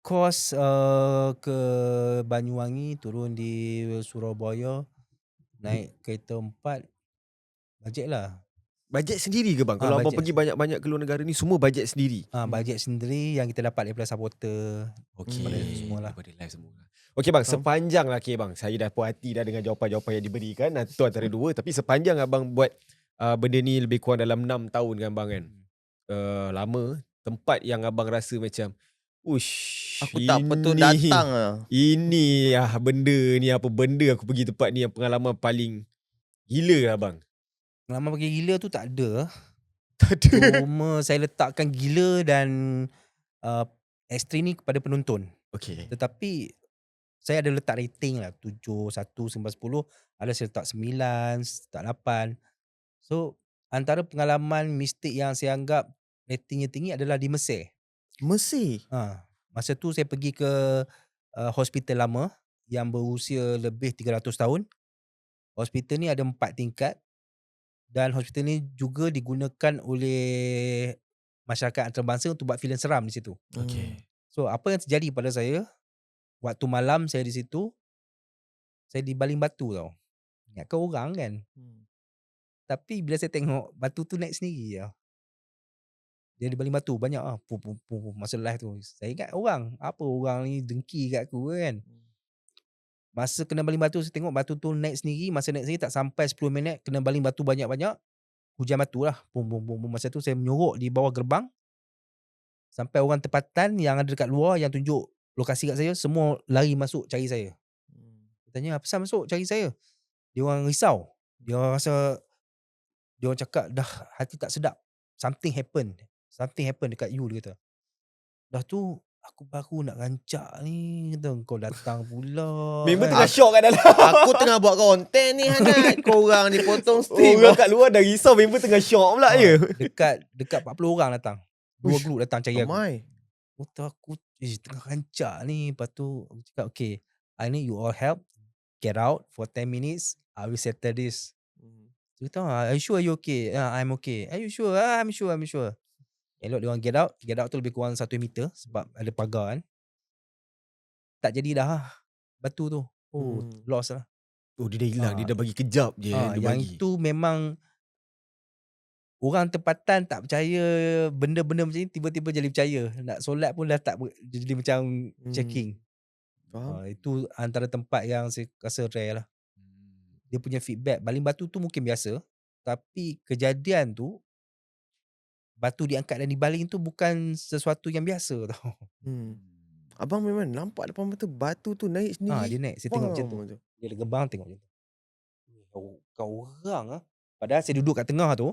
Kos ke Banyuwangi, turun di Surabaya, naik kereta 4, bajet lah. Bajet sendiri ke bang? Kalau abang Bajet. pergi banyak-banyak ke luar negara ni semua bajet sendiri. Bajet sendiri yang kita dapat daripada supporter. Okey. Daripada semua lah. Daripada live semua. Okey bang, Faham. sepanjang lah bang. Saya dah puas hati dah dengan jawapan-jawapan yang diberikan. Itu antara dua. Tapi sepanjang abang buat benda ni lebih kurang dalam 6 tahun kan bang kan. Lama. Tempat yang abang rasa macam Aku tak betul datang lah. Ini benda ni apa benda aku pergi tempat ni yang pengalaman paling gila lah bang. Pengalaman pergi gila tu tak ada. Tak ada. Cuma saya letakkan gila dan ekstrim ni kepada penonton. Okey. Tetapi saya ada letak rating lah 7, 1, 9, 10. Ada saya letak 9, letak 8. So antara pengalaman mistik yang saya anggap ratingnya tinggi adalah di Mesir. Mesir? Masa tu saya pergi ke hospital lama yang berusia lebih 300 tahun. Hospital ni ada 4 tingkat dan hospital ni juga digunakan oleh masyarakat antarabangsa untuk buat filem seram di situ. Okey. So apa yang terjadi pada saya waktu malam saya di situ, saya dibaling batu tau. Ingatkan orang kan. Tapi bila saya tengok batu tu naik sendiri tau. Dia dibaling batu banyak masa live tu. Saya ingat orang. Apa orang ni dengki kat aku kan. Masa kena baling batu saya tengok batu tu naik sendiri. Masa naik sendiri tak sampai 10 minit kena baling batu banyak-banyak. Hujan batu lah. Masa tu saya menyorok di bawah gerbang. Sampai orang tempatan yang ada dekat luar yang tunjuk lokasi kat saya semua lari masuk cari saya. Saya tanya apa pasal masuk cari saya? Dia orang risau. Dia orang rasa dia orang cakap dah hati tak sedap. Something happen dekat you dia kata. Dah tu aku baru nak rancak ni kata kau datang pula. Member kan. tengah syok kat dalam. Aku tengah buat konten ni Hanat. Korang ni potong stream. Orang kat luar dah risau, member tengah syok pula je. Dekat 40 orang datang. 2 group datang cari aku. Ramai. Aku tengah rancak ni. Lepas tu aku cakap okay, I need you all help. Get out for 10 minutes. I will settle this. Dia kata, are you sure you okay? I'm okay. Are you sure? I'm sure. Elok dia orang get out. Get out tu lebih kurang 1 meter sebab ada pagar kan. Tak jadi dah batu tu. Lost lah. Dia dah hilang. Dia dah bagi kejap je. Dia Yang bagi. itu memang orang tempatan tak percaya benda-benda macam ni tiba-tiba jadi percaya. Nak solat pun dah tak jadi macam checking. Itu antara tempat yang saya rasa rare lah. Dia punya feedback baling batu tu mungkin biasa, tapi kejadian tu batu diangkat dan dibaling tu bukan sesuatu yang biasa tau. Abang memang nampak depan mata batu tu naik sendiri. Dia naik, saya tengok macam tu. Dia ada gerbang tengok macam tu. Kau orang Padahal saya duduk kat tengah tu,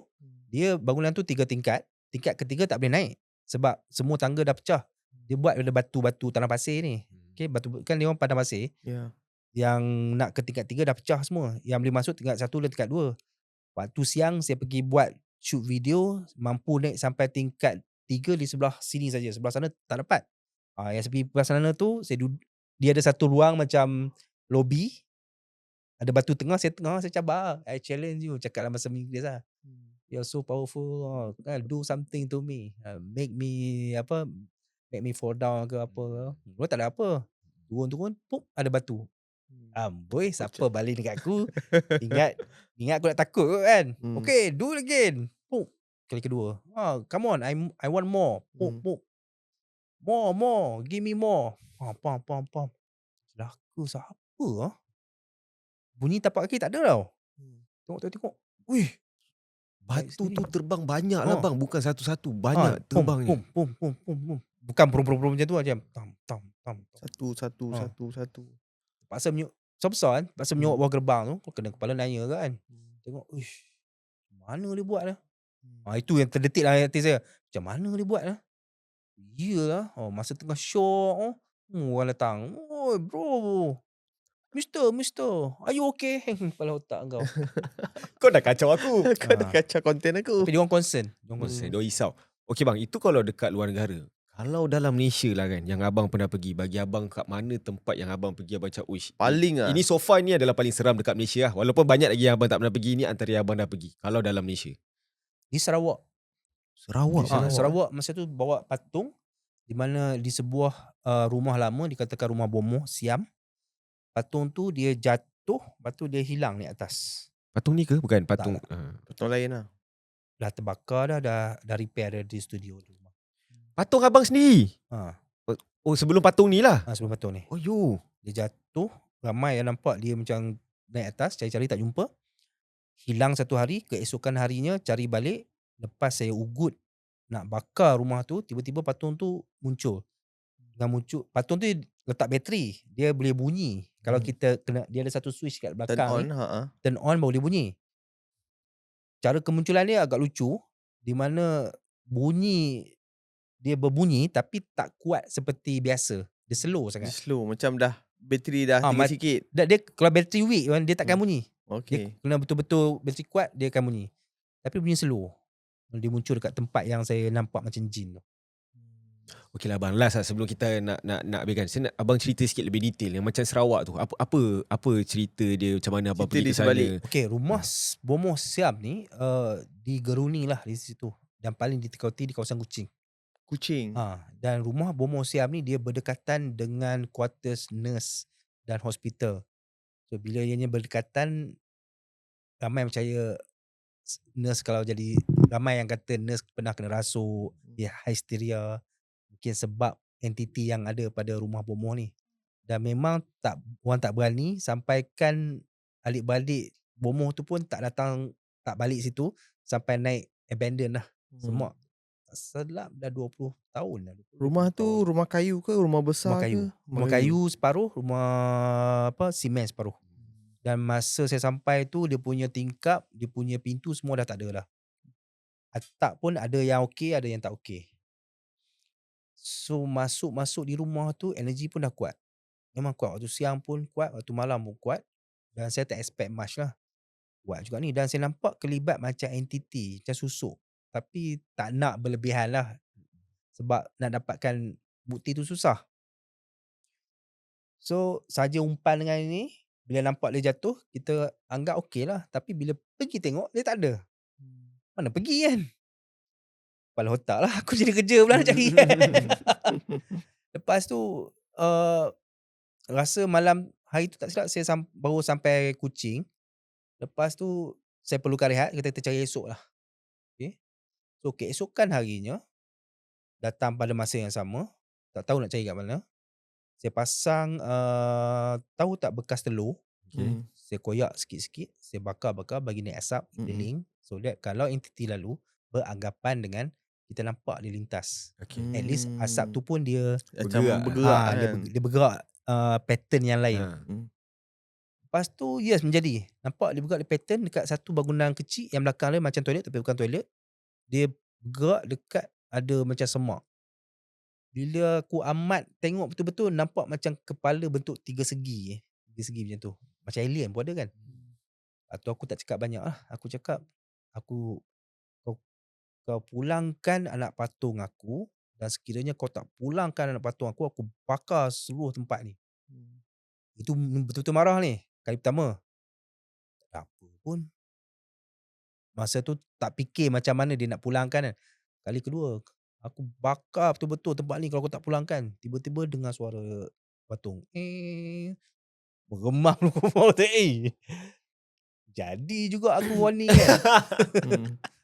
dia bangunan tu 3 tingkat. Tingkat ketiga tak boleh naik sebab semua tangga dah pecah. Dia buat daripada batu-batu tanah pasir ni. Okay, batu kan dia orang padang pasir. Ya. Yang nak ke tingkat 3 dah pecah semua. Yang boleh masuk tingkat 1 dan tingkat 2. Waktu siang saya pergi buat shoot video, mampu naik sampai tingkat 3 di sebelah sini saja. Sebelah sana tak dapat. Yang sebelah sana tu dia ada satu ruang macam lobby. Ada batu tengah, saya cabar. I challenge you, cakap dalam bahasa Inggeris lah. You're so powerful. Do something to me. Make me fall down ke apa ke. Dia tak ada apa. Turun, pop, ada batu. Amboi, siapa baling dekat aku. Ingat aku nak takut kot kan. Okay, do it again. Pop. Kali kedua. Come on, I want more. Pop. More. Give me more. Pam. Aku siapa? Bunyi tapak kaki tak ada tau. Tengok. Wih. Batu sendiri. tu terbang banyak lah bang. Bukan satu-satu. Banyak Pum, terbangnya. pum, pum, pum, pum, pum. Bukan pum macam tu macam tam, tam, tam, tam. Ha. Satu. Paksa menyuk, besar kan? Paksa menyuap bawah gerbang tu. Kena kepala nanya kan. Tengok, uish, mana dia buat lah. Itu yang terdetik lah hati saya. Macam mana dia buat lah. Iyalah. Masa tengah syok. Orang datang. Oh bro. Mister, are you okay? Kepala otak kau. Kau dah kacau aku. Kau dah kacau konten aku. Tapi dia orang concern. Dia risau. Okey bang, itu kalau dekat luar negara. Kalau dalam Malaysia lah kan, yang abang pernah pergi, bagi abang kat mana tempat yang abang pergi, abang cakap, uish, Paling lah. ini so far ni adalah paling seram dekat Malaysia lah. Walaupun banyak lagi yang abang tak pernah pergi, ni antara yang abang dah pergi. Kalau dalam Malaysia. Di Sarawak. Sarawak. Sarawak masa tu bawa patung. Di mana di sebuah rumah lama, dikatakan rumah bomoh, Siam. Patung tu dia jatuh, lepas tu dia hilang ni atas. Patung ni ke? Bukan patung. Patung lain lah. Dah terbakar dah repair ada di studio tu. Patung abang sendiri? Oh, sebelum patung ni lah? Sebelum patung ni. Oh, yo. Dia jatuh, ramai yang nampak dia macam naik atas, cari-cari tak jumpa. Hilang satu hari, keesokan harinya cari balik. Lepas saya ugut nak bakar rumah tu, tiba-tiba patung tu muncul. Dengan muncul, patung tu letak bateri, dia boleh bunyi. Kalau kita kena, dia ada satu switch kat belakang turn on baru dia bunyi. Cara kemunculan dia agak lucu, di mana dia berbunyi tapi tak kuat seperti biasa. Dia slow sangat. Dia slow, macam dah bateri dah tinggal sikit. Dia kalau bateri weak kan, dia takkan bunyi. Okay. Dia kena betul-betul bateri kuat, dia akan bunyi. Tapi bunyi slow. Dia muncul dekat tempat yang saya nampak macam jin tu. Okey lah abang, last lah sebelum kita nak habiskan. Saya nak abang cerita sikit lebih detail yang macam Sarawak tu. Apa cerita dia, macam mana abang pergi ke sana? Okey, rumah bomoh Siam ni digeruni lah di situ. Dan paling ditekauti di kawasan Kuching. Dan rumah bomoh Siam ni dia berdekatan dengan quarters nurse dan hospital. So bila ianya berdekatan, ramai percaya nurse kalau jadi, ramai yang kata nurse pernah kena rasuk, dia hysteria. Mungkin sebab entiti yang ada pada rumah bomoh ni. Dan memang orang tak berani sampaikan adik-beradik bomoh tu pun tak balik situ sampai naik abandon lah. Semua tak selap dah 20 tahun dah. Rumah tu rumah kayu ke rumah besar ke? Rumah kayu separuh, rumah simen separuh. Dan masa saya sampai tu, dia punya tingkap, dia punya pintu semua dah tak ada dah. Atap pun ada yang okey, ada yang tak okey. So masuk di rumah tu, energi pun dah kuat. Memang kuat. Waktu siang pun kuat, waktu malam pun kuat. Dan saya tak expect much lah. Kuat juga ni. Dan saya nampak kelibat macam entiti, macam susuk. Tapi tak nak berlebihan lah. Sebab nak dapatkan bukti tu susah. So saja umpan dengan ini, bila nampak dia jatuh, kita anggap okey lah. Tapi bila pergi tengok, dia tak ada. Mana pergi kan? Kepala otak lah. Aku jadi kerja pula nak cari kan. Lepas tu, rasa malam hari tu tak silap, saya baru sampai Kuching. Lepas tu, saya perlukan rehat. Kita cari esok lah. Okay. So keesokan harinya, datang pada masa yang sama. Tak tahu nak cari kat mana. Saya pasang, tahu tak bekas telur? Okay. Saya koyak sikit-sikit. Saya bakar bagi naik asap keliling. So that kalau entiti lalu, beranggapan dengan kita nampak dia lintas. Okay. At least asap tu pun dia bergerak kan? dia bergerak pattern yang lain. Lepas tu menjadi. Nampak dia bergerak di pattern dekat satu bangunan kecil yang belakang dia macam toilet tapi bukan toilet. Dia bergerak dekat ada macam semak. Bila aku amat tengok betul-betul, nampak macam kepala bentuk tiga segi macam tu. Macam alien pun ada kan. Atau aku tak cakap banyak lah. Aku cakap, kau pulangkan anak patung aku, dan sekiranya kau tak pulangkan anak patung aku bakar seluruh tempat ni. Itu betul-betul marah ni. Kali pertama, tak apa pun. Masa tu tak fikir macam mana dia nak pulangkan kan. Kali kedua, aku bakar betul-betul tempat ni kalau kau tak pulangkan. Tiba-tiba dengar suara patung. Meremam rumah tu. Jadi juga aku warning kan.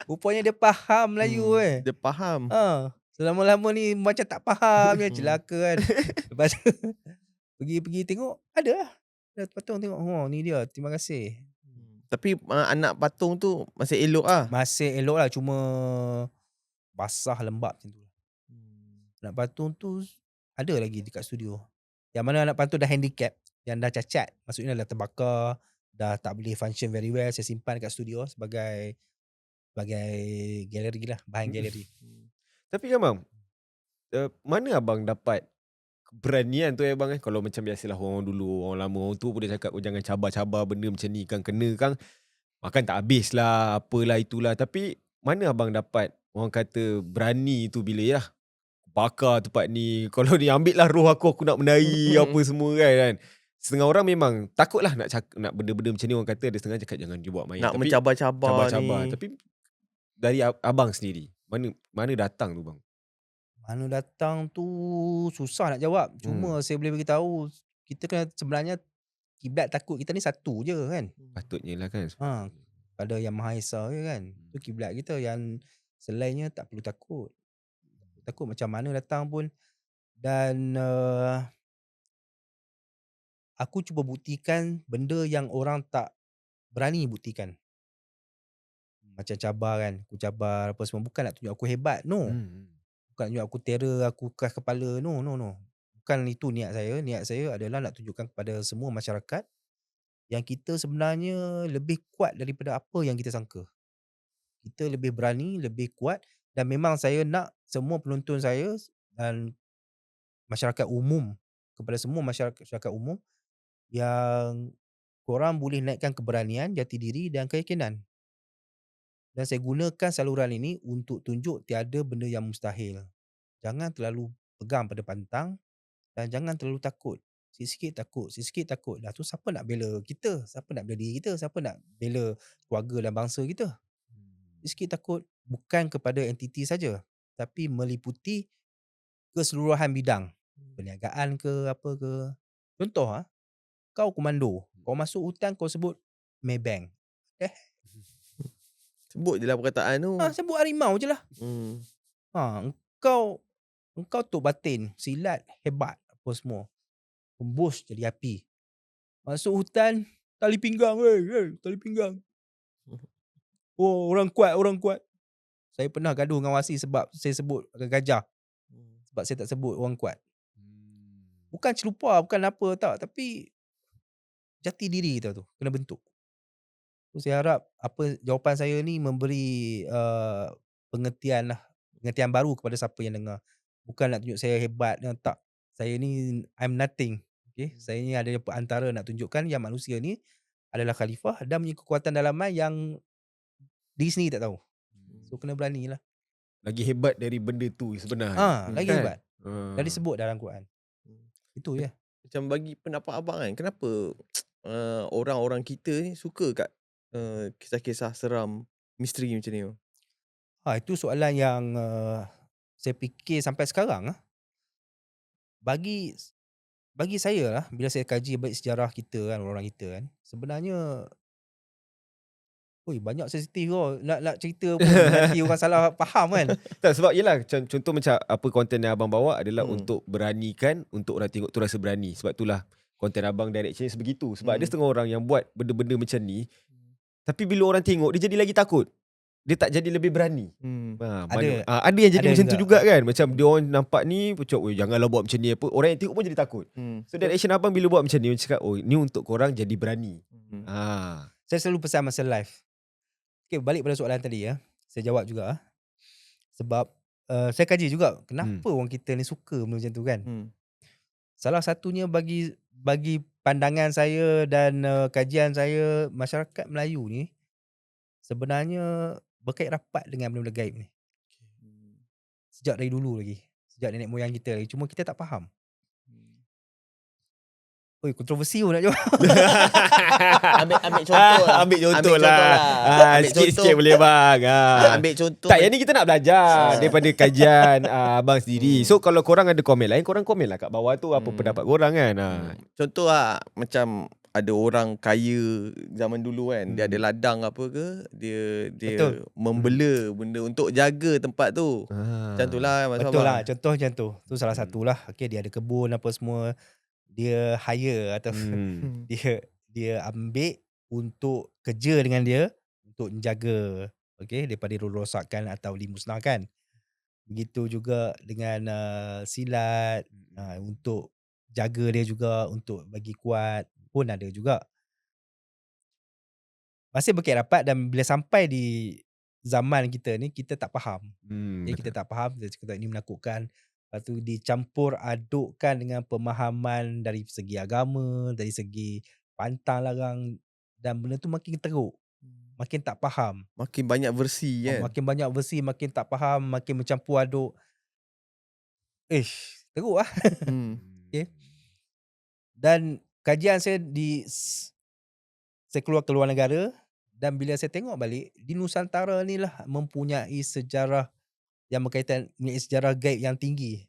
Rupanya dia faham Melayu kan. Dia faham. Selama-lama ni macam tak faham ya, celaka kan. Lepas tu pergi tengok, ada lah. Ada patung tengok. Oh ni dia, terima kasih. Tapi anak patung tu masih elok lah. Masih elok lah, cuma basah lembab macam tu. Anak patung tu ada lagi dekat studio. Yang mana anak patung dah handicap, yang dah cacat, maksudnya dah terbakar, dah tak boleh function very well, saya simpan dekat studio sebagai galeri lah, bahan galeri. Tapi kan bang, mana abang dapat keberanian tu bang Kalau macam biasalah orang dulu, orang lama, orang tu pun dia cakap jangan cabar-cabar benda macam ni kan, kena kan makan tak habis lah, apalah itulah. Tapi mana abang dapat orang kata berani tu bila bakar tempat ni, kalau ni ambil lah roh aku nak menari apa semua kan. Setengah orang memang takut lah nak benda-benda macam ni, orang kata ada setengah cakap jangan dibuat main. Nak Tapi mencabar-cabar cabar-cabar. ni. Tapi dari abang sendiri, mana datang tu bang? Mana datang tu susah nak jawab. Cuma saya boleh beritahu, kita kan sebenarnya kiblat takut kita ni satu je kan. Patutnya lah kan. Pada Yang Maha Esa je kan. Tu kiblat kita, yang selainnya tak perlu takut. Takut macam mana datang pun. Dan aku cuba buktikan benda yang orang tak berani buktikan. Macam cabar kan, aku cabar apa semua, bukan nak tunjuk aku hebat, no. Bukan tunjuk aku terror, aku keras kepala, no. Bukan itu niat saya. Niat saya adalah nak tunjukkan kepada semua masyarakat yang kita sebenarnya lebih kuat daripada apa yang kita sangka. Kita lebih berani, lebih kuat, dan memang saya nak semua penonton saya dan masyarakat umum, kepada semua masyarakat umum, yang korang boleh naikkan keberanian, jati diri dan keyakinan. Dan saya gunakan saluran ini untuk tunjuk tiada benda yang mustahil. Jangan terlalu pegang pada pantang dan jangan terlalu takut. Sikit-sikit takut, sikit-sikit takut. Dah tu siapa nak bela kita? Siapa nak bela diri kita? Siapa nak bela keluarga dan bangsa kita? Sikit takut bukan kepada entiti saja, tapi meliputi keseluruhan bidang. Perniagaan ke, apa ke. Contoh, kau komando. Kau masuk hutan, kau sebut Maybank. Sebut je lah perkataan tu. Sebut harimau je lah. Engkau Tok Batin, silat hebat apa semua. Hembus jadi api. Masuk hutan, tali pinggang, tali pinggang. Oh, orang kuat. Saya pernah gaduh dengan wasi sebab saya sebut gajah. Sebab saya tak sebut orang kuat. Bukan celupar, bukan apa tak, tapi jati diri kita tu kena bentuk. So, saya harap apa jawapan saya ni memberi pengertian baru kepada siapa yang dengar. Bukan nak tunjuk saya hebat, tak. Saya ni I'm nothing. Okay? Saya ni ada antara nak tunjukkan yang manusia ni adalah khalifah dan punya kekuatan dalaman yang diri sendiri tak tahu. So kena berani lah. Lagi hebat dari benda tu sebenarnya. Lagi hebat. Dah disebut dalam Quran. Itu je. Macam bagi pendapat abang kan, kenapa orang-orang kita ni suka kat kisah-kisah seram, misteri macam ni? Itu soalan yang saya fikir sampai sekarang. Bagi saya lah, bila saya kaji balik sejarah kita kan, orang kita kan, sebenarnya banyak sensitif nak cerita pun nanti orang salah faham kan. Tak, sebab yelah contoh macam apa konten yang abang bawa adalah untuk beranikan, untuk orang tengok tu rasa berani. Sebab itulah konten abang direction sebegitu. Sebab ada setengah orang yang buat benda-benda macam ni, tapi bila orang tengok dia jadi lagi takut. Dia tak jadi lebih berani. Ada yang jadi macam tu juga kan. Macam dia orang nampak ni macam, janganlah buat macam ni apa. Orang yang tengok pun jadi takut. So direction abang bila buat macam ni, macam cakap, ni untuk korang jadi berani. Saya selalu pesan masa live. Okay, balik pada soalan tadi saya jawab juga. Sebab saya kaji juga kenapa orang kita ni suka benda macam tu kan. Salah satunya bagi pandangan saya dan kajian saya, masyarakat Melayu ni sebenarnya berkait rapat dengan benda-benda gaib ni. Sejak dari dulu lagi. Sejak nenek moyang kita lagi. Cuma kita tak faham. Kontroversi pun nak jawab. ambil contoh lah. Ambil contoh lah. Sikit-sikit boleh bang. Ambil contoh. Tak, yang ni kita nak belajar daripada kajian abang sendiri. So kalau korang ada komen lain, korang komen lah kat bawah tu apa pendapat korang kan. Contoh lah, macam ada orang kaya zaman dulu kan, dia ada ladang apa ke, dia membela benda untuk jaga tempat tu. Macam tu lah. Betul lah, contoh macam tu. Tu salah satulah. Okay, dia ada kebun apa semua. Dia hire atau dia ambil untuk kerja dengan dia untuk menjaga daripada dirosakkan atau dimusnahkan. Begitu juga dengan silat untuk jaga dia juga, untuk bagi kuat pun ada juga. Masih berkait rapat dan bila sampai di zaman kita ni kita tak faham. Kita tak faham, dia cakap ini menakutkan. Lepas tu dicampur adukkan dengan pemahaman dari segi agama, dari segi pantang larang, dan benda tu makin teruk. Makin tak faham. Makin banyak versi kan. Makin banyak versi, makin tak faham, makin mencampur aduk. Teruk lah. Okay. Dan kajian saya saya keluar ke luar negara, dan bila saya tengok balik, di Nusantara ni lah mempunyai sejarah yang berkaitan, mempunyai sejarah gaib yang tinggi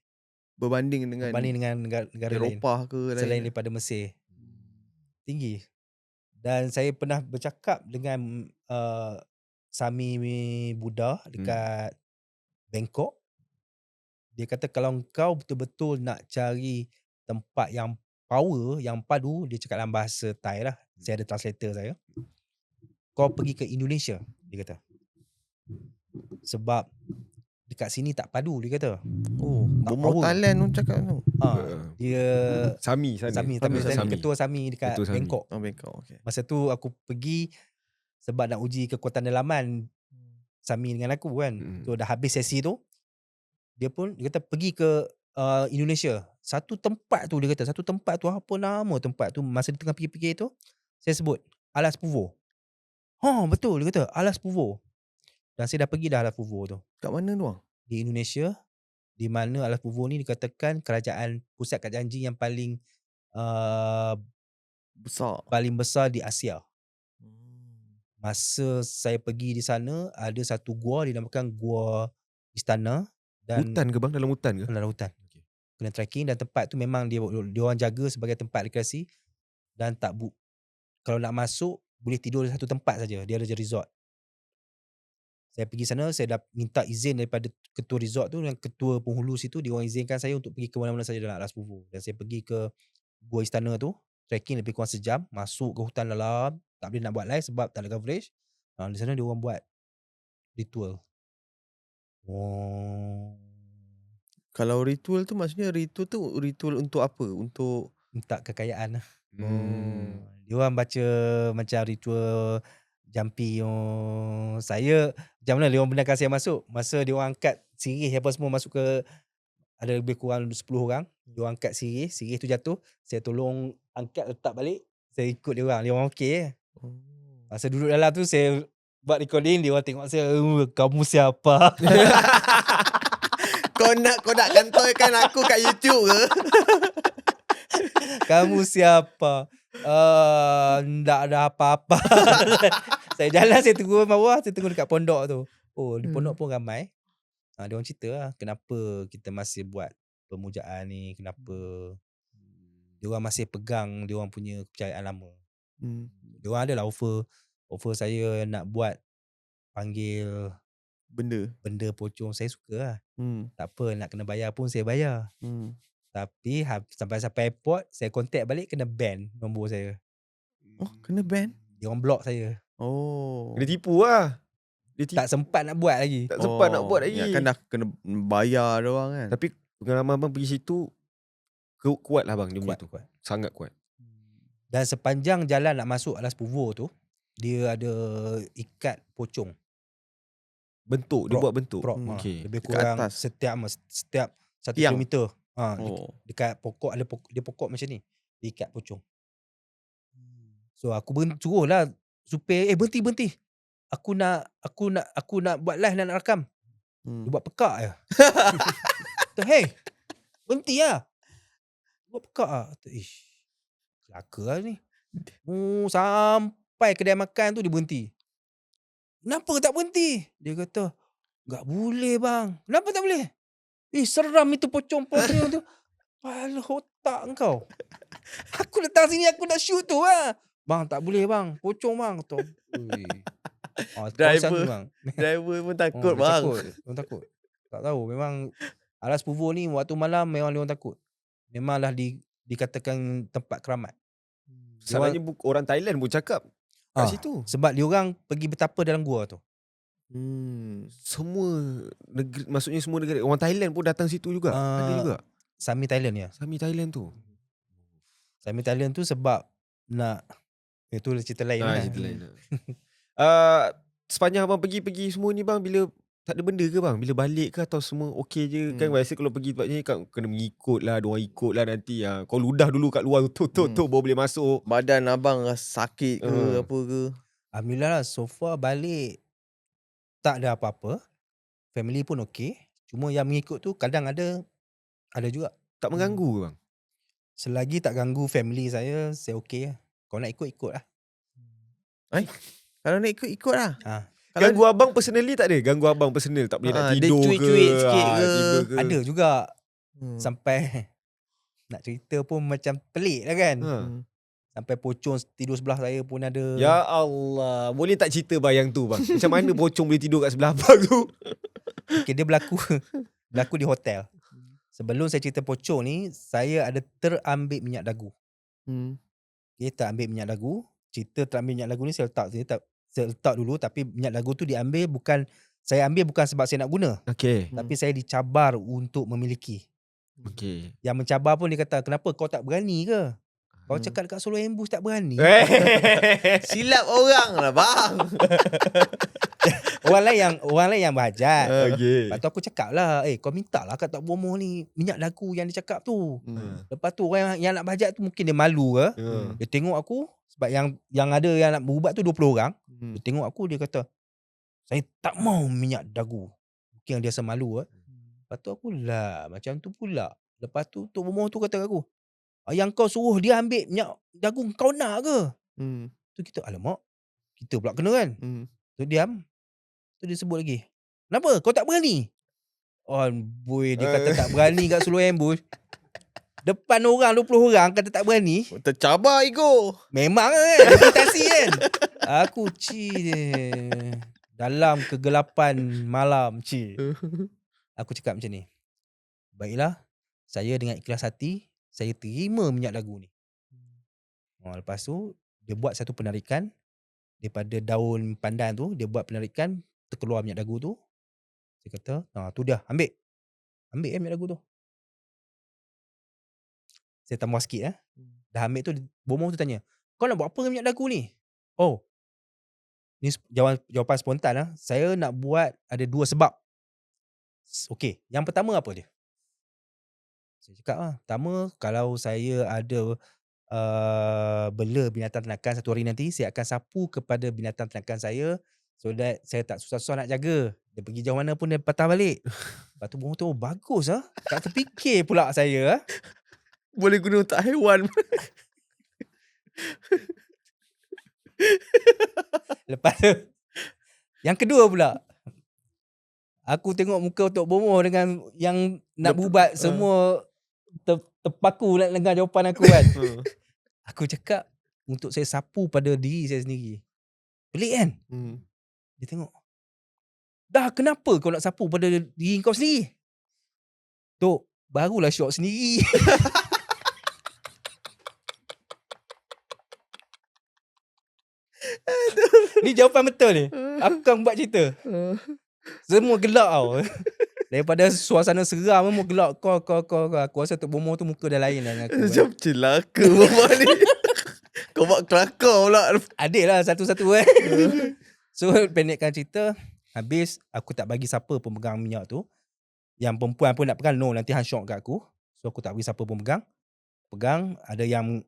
Berbanding dengan negara lain Eropah ke selain lain. daripada Mesir. Tinggi. Dan saya pernah bercakap dengan Sami Buddha dekat Bangkok. Dia kata kalau kau betul-betul nak cari tempat yang power, yang padu, dia cakap dalam bahasa Thai lah. Saya ada translator saya. Kau pergi ke Indonesia, dia kata. Sebab dekat sini tak padu, dia kata. Tak Bomoh power. Thailand pun cakap tu. Dia Sami sana. ketua Sami dekat Ketua Sami. Bangkok. Bangkok, okay. Masa tu aku pergi sebab nak uji kekuatan dalaman Sami dengan aku kan. So dah habis sesi tu, dia kata pergi ke Indonesia. Satu tempat tu apa nama tempat tu, masa dia tengah fikir-fikir tu, saya sebut Alas Purwo. Betul, dia kata Alas Purwo. Dan saya dah pergi dah Alas Purwo tu. Kat mana tu? Di Indonesia, di mana Alas Purwo ni dikatakan pusat kerajaan jin yang paling besar di Asia. Masa saya pergi di sana, ada satu gua dinamakan Gua Istana. Dan Hutan ke bang? Dalam hutan ke? dalam hutan. Kena trekking, dan tempat tu memang dia orang jaga sebagai tempat rekreasi, dan kalau nak masuk boleh tidur di satu tempat saja. Dia ada resort. Saya pergi sana, saya dah minta izin daripada ketua resort tu, dan ketua penghulu situ, dia orang izinkan saya untuk pergi ke mana-mana saja dalam Alas Purwo. Dan saya pergi ke Gua Istana tu, trekking lebih kurang sejam, masuk ke hutan dalam, tak boleh nak buat live sebab tak ada coverage. Di sana dia orang buat ritual. Kalau ritual tu maksudnya ritual untuk apa? Untuk minta kekayaan lah. Dia orang baca macam ritual jampi. Saya macam mana dia orang benarkan saya masuk. Masa dia orang angkat sirih apa semua masuk ke, ada lebih kurang 10 orang. Dia orang angkat sirih tu jatuh, saya tolong angkat letak balik. Saya ikut dia orang okey. Masa duduk dalam tu saya buat recording, dia orang tengok saya, kamu siapa? Kau nak kantoi aku kat YouTube ke? Kamu siapa? Tak ada apa-apa. Saya jalan, saya tunggu bawah, saya tunggu dekat pondok tu. Di pondok pun ramai. Dia orang cerita lah kenapa kita masih buat pemujaan ni, kenapa dia orang masih pegang dia orang punya kepercayaan lama. Dia orang adalah offer saya nak buat panggil benda pocong, saya suka lah. Tak apa, nak kena bayar pun saya bayar. Tapi sampai airport, saya contact balik, kena ban nombor saya. Kena ban? Dia orang block saya. Kena tipu lah. Tak sempat nak buat lagi. Tak sempat nak buat lagi. Ya kan dah kena bayar dia orang kan. Tapi pengalaman abang pergi situ kuat lah bang, dia punya tu. Kuat. Sangat kuat. Dan sepanjang jalan nak masuk Alas Purwo tu, dia ada ikat pocong. Dia buat bentuk. Okay. Lebih kurang setiap 1 kilometer. Dekat pokok, dia pokok macam ni. Dia ikat pocong. So aku suruh lah supir, berhenti. Aku nak buat live, nak rakam. Dia buat pekak je. Hey, berhenti lah. Buat pekak lah. Kelaka lah ni. Sampai kedai makan tu dia berhenti. Kenapa tak berhenti? Dia kata, tak boleh bang. Kenapa tak boleh? Seram itu pocong tu. Kepala otak kau. Aku datang sini, aku nak shoot tu lah. Bang, tak boleh bang. Pocong bang. Driver pun takut bang. Dia takut. Tak tahu. Memang Alas Purwo ni waktu malam memang dia orang takut. Memanglah dikatakan tempat keramat. Salahnya orang Thailand pun cakap kat Ah, situ. Sebab diorang pergi bertapa dalam gua tu. Semua negeri, maksudnya semua negara, orang Thailand pun datang situ juga. Ada juga. Sami Thailand ya. Sami Thailand tu. Sami Thailand tu sebab nak, itu cerita lain lah. Cerita lain. Sepanjang abang pergi semua ni bang, bila tak ada benda ke bang? Bila balik ke atau semua okey je? Kan biasa kalau pergi tempat ni kan kena mengikut lah, diorang ikut lah nanti. Kau ludah dulu kat luar tu baru boleh masuk. Badan abang sakit ke apa ke? Alhamdulillah lah, so far balik tak ada apa-apa. Family pun okey. Cuma yang mengikut tu kadang ada juga. Tak mengganggu ke bang? Selagi tak ganggu family saya okey lah. Kalau nak ikut lah. Kalau nak ikut lah. Kalau Ganggu abang personally tak ada? Ganggu abang personal tak boleh nak dia tidur ke? cuit-cuit sikit ke? tiba ke? Ada juga. Sampai nak cerita pun macam pelik lah kan. Sampai pocong tidur sebelah saya pun ada. Ya Allah, boleh tak cerita bang yang tu bang? Macam mana pocong boleh tidur kat sebelah abang tu? Okay, dia berlaku di hotel. Sebelum saya cerita pocong ni, saya ada terambil minyak dagu. Okay, terambil minyak dagu. Cerita terambil minyak dagu ni saya letak dulu, tapi minyak dagu tu saya ambil bukan sebab saya nak guna. Okay. Tapi saya dicabar untuk memiliki. Okay. Yang mencabar pun dia kata, kenapa kau tak berani ke? Kau cakap dekat Solo Ambush tak berani. silap orang lah bang. Orang lain yang berhajat. Okay. Lepas tu aku cakap lah, kau minta lah kat Tok Bomoh ni minyak dagu yang dia cakap tu. Lepas tu orang yang nak berhajat tu mungkin dia malu ke. Dia tengok aku, sebab yang ada yang nak berubat tu 20 orang. Dia tengok aku, dia kata, saya tak mau minyak dagu. Mungkin dia rasa malu ke. Lepas tu aku lah, macam tu pula. Lepas tu Tok Bomoh tu kata kat aku, yang kau suruh dia ambil minyak dagu kau nak ke? Tu kita, alamak, kita pula kena kan. Tu diam. Tu dia sebut lagi, kenapa kau tak berani? Boy, dia kata tak berani kat Solo Ambush. Depan orang 20 orang kata tak berani. Tercabar ego. Memang kan, reputasi kan. Aku dalam kegelapan malam aku cakap macam ni, baiklah, saya dengan ikhlas hati saya terima minyak dagu ni. Lepas tu dia buat satu penarikan daripada daun pandan tu, dia buat penarikan, terkeluar minyak dagu tu. Dia kata, tu dah, ambil minyak dagu tu. Saya tambah sikit dah ambil tu, Bomoh tu tanya, kau nak buat apa dengan minyak dagu ni? Ni jawapan spontan saya nak buat ada 2 sebab. Okey, yang pertama apa dia? Saya cakap pertama, kalau saya ada bela binatang ternakan satu hari nanti, saya akan sapu kepada binatang ternakan saya, so that saya tak susah-susah nak jaga. Dia pergi jauh mana pun dia patah balik. Lepas tu Bomoh tu, bagus tak terfikir pula saya. Boleh guna untuk haiwan. Lepas tu, yang kedua pula, aku tengok muka Tok Bomoh dengan yang nak berubat semua terpaku dengan jawapan aku kan. Aku cakap, untuk saya sapu pada diri saya sendiri. Pelik kan? Dia tengok, dah kenapa kau nak sapu pada diri kau sendiri? Tok, barulah syok sendiri. Ni jawapan betul ni. Aku kan buat cerita. Semua gelak tau. Daripada suasana seram semua gelak. Kau. Aku rasa Tok Bomoh tu muka dah lain dengan aku. Macam celaka bapak ni. Kau buat kelakar pula. Adik lah satu-satu So pendekkan cerita, habis aku tak bagi siapa pun pegang minyak tu. Yang perempuan pun nak pegang, no, nanti hang syok kat aku. So aku tak bagi siapa pun pegang. Ada yang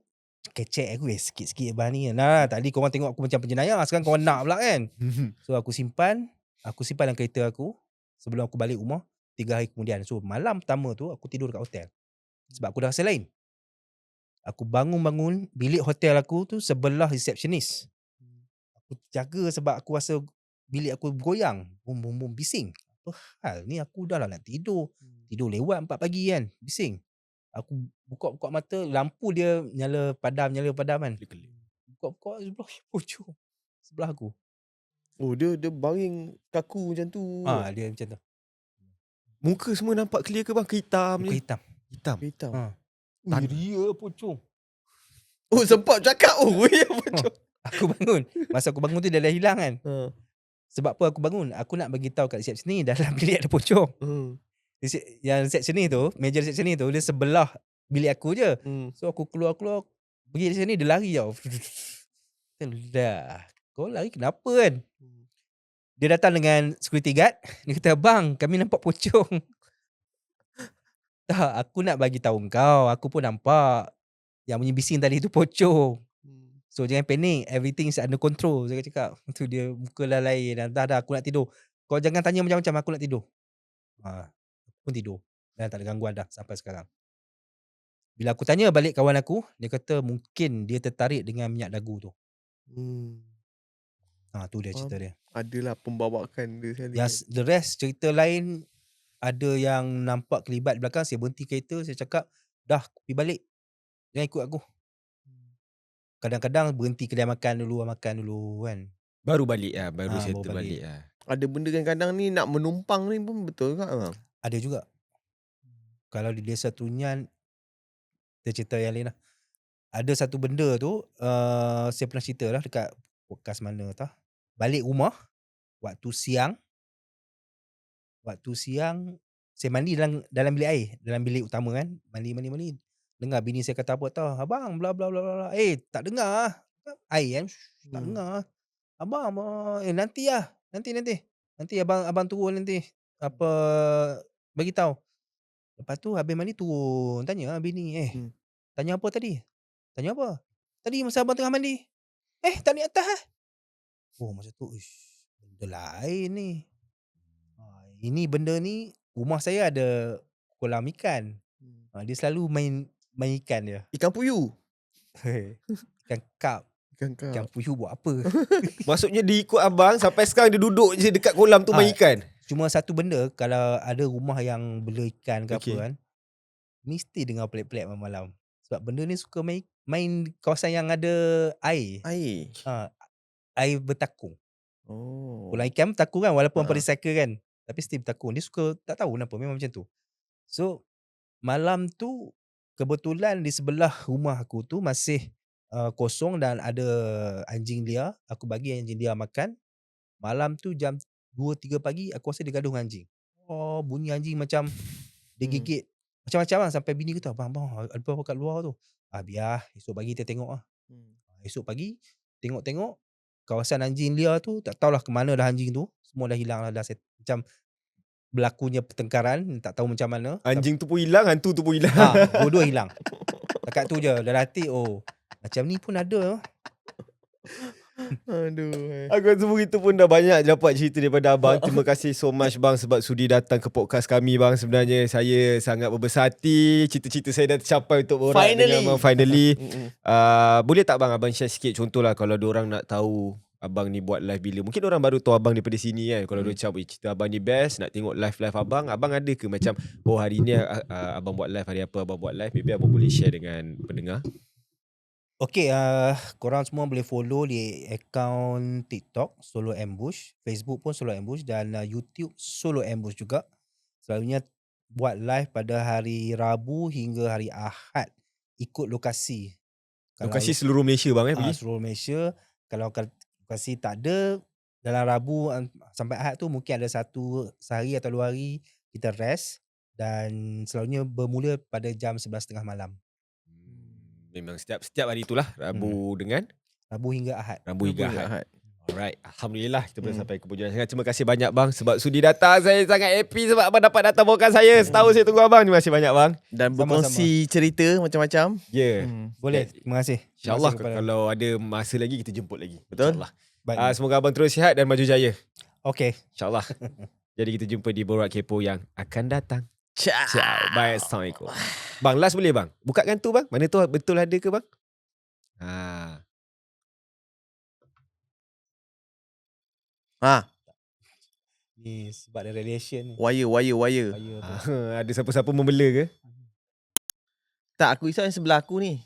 kecek aku, sikit-sikit bahan ni. Nah, tadi korang tengok aku macam penjenayah, sekarang korang nak pula kan. So aku simpan dalam kereta aku sebelum aku balik rumah 3 hari kemudian. So malam pertama tu aku tidur dekat hotel. Sebab aku dah rasa lain. Aku bangun bilik hotel aku tu sebelah receptionist. Aku jaga sebab aku rasa bilik aku bergoyang. Bum bising. Apa hal ni, aku dah lah nak tidur. Tidur lewat 4 pagi kan. Bising. Aku buka mata, lampu dia nyala padam kan. Buka sebelah pocong sebelah aku. Dia baring kaku macam tu. Dia macam tu. Muka semua nampak clear ke bang? Hitam Muka je. Hitam. Ria pocong. Sempat cakap. Ya pocong. Aku Masa aku bangun tu dia dah hilang kan. Sebab apa aku bangun? Aku nak bagi tahu kat reception ni dalam bilik ada pocong. Yang reception ni tu, meja reception ni tu dia sebelah bilik aku je. So aku keluar pergi reception ni dia lari tau. Dah. Kau lari kenapa kan? Dia datang dengan security guard. Dia kata, "Bang, kami nampak pocong." Tak, aku nak bagi tahu kau. Aku pun nampak. Yang bunyi bising tadi tu pocong. So jangan panik. Everything is under control. Saya cakap. Tu dia muka lah lain. Dah aku nak tidur. Kau jangan tanya macam-macam. Aku nak tidur. Aku pun tidur. Dan tak ada gangguan dah sampai sekarang. Bila aku tanya balik kawan aku. Dia kata mungkin dia tertarik dengan minyak dagu tu. Tu dia cerita dia. Adalah pembawakan dia sekali. Yang the rest cerita lain. Ada yang nampak kelibat belakang. Saya berhenti kereta. Saya cakap, dah pergi balik. Jangan ikut aku. Kadang-kadang berhenti kedai makan dulu kan. Baru balik lah. Baru Baru settle balik lah. Ada benda kadang-kadang ni nak menumpang ni pun betul tak bang? Ada juga. Kalau di Desa Trunyan, kita cerita yang lain lah. Ada satu benda tu, saya pernah cerita lah dekat podcast mana tau. Balik rumah, waktu siang, saya mandi dalam bilik air. Dalam bilik utama kan. Mandi. Dengar bini saya kata apa tau. "Abang, bla bla bla bla." Tak dengar. Air kan. Tak dengar. "Abang, nanti lah. Nanti abang turun nanti. Bagi tahu." Lepas tu habis mandi turun. Tanya bini, tanya apa tadi? Tanya apa? "Tadi masa abang tengah mandi. Tak naik atas lah." Oh masa tu, benda lain ni. Ini benda ni, rumah saya ada kolam ikan. Dia selalu main ikan dia. Ikan puyuh. Ikan kap. Ikan Ikan puyuh buat apa? Maksudnya dia ikut abang sampai sekarang dia duduk je dekat kolam tu main ikan. Cuma satu benda, kalau ada rumah yang bela ikan ke apa kan, mesti dengar pelik-pelik malam-malam. Sebab benda ni suka main kawasan yang ada air. Air bertakung. Kolam ikan bertakung kan, walaupun pada cycle kan. Tapi still bertakung. Dia suka, tak tahu kenapa, memang macam tu. So malam tu kebetulan di sebelah rumah aku tu masih kosong dan ada anjing liar. Aku bagi anjing liar makan. Malam tu jam 2-3 pagi aku rasa dia gaduh dengan anjing. Bunyi anjing macam dia gigit macam-macam lah. Sampai bini kata, "Bang, ada apa kat luar tu?" Biar esok pagi kita tengok lah. Esok pagi tengok kawasan anjing liar tu, tak tahulah ke mana dah anjing tu. Semua dah hilang lah. Dah macam berlakunya pertengkaran, tak tahu macam mana. Anjing tu pun hilang, hantu tu pun hilang. Dua-dua hilang. Dekat tu je. Dalam hati, macam ni pun ada. Aduh. Aku rasa begitu pun dah banyak dapat cerita daripada abang. Terima kasih so much bang sebab sudi datang ke podcast kami bang. Sebenarnya saya sangat berbesar hati. Cita-cita saya dah tercapai untuk borak dengan abang finally. Boleh tak bang abang share sikit contohlah kalau diorang nak tahu abang ni buat live bila. Mungkin orang baru tahu abang daripada sini kan. Kalau dia cakap cerita abang ni best, nak tengok live abang. Abang ada ke macam hari ni abang buat live, hari apa abang buat live. Maybe abang boleh share dengan pendengar. Okay, korang semua boleh follow di akaun TikTok Solo Ambush, Facebook pun Solo Ambush dan YouTube Solo Ambush juga. Selalunya buat live pada hari Rabu hingga hari Ahad ikut lokasi. Lokasi seluruh Malaysia bang pergi? Seluruh Malaysia. Kalau lokasi tak ada, dalam Rabu sampai Ahad tu mungkin ada sehari atau 2 hari kita rest dan selalunya bermula pada jam 11.30 malam. Memang setiap hari itulah Rabu hingga Ahad. Rabu hingga Ahad. Alright, alhamdulillah kita boleh sampai ke penghujung. Terima kasih banyak bang sebab sudi datang. Saya sangat happy sebab abang dapat datang podcast saya. Setahun saya tunggu abang. Terima kasih banyak bang. Dan berkongsi cerita macam-macam. Boleh. Terima kasih. InsyaAllah kalau ada masa lagi kita jemput lagi. Betul. InsyaAllah. Semoga abang terus sihat dan maju jaya. Okay. InsyaAllah. Jadi kita jumpa di Borak Kepo yang akan datang. Ciao. Bye. Assalamualaikum. Bang, last boleh bang? Bukakan tu bang. Mana tu betul ada ke bang? Ni sebab ada radiation ni. Wire. Ada siapa-siapa membela ke? Tak, aku risau yang sebelah aku ni.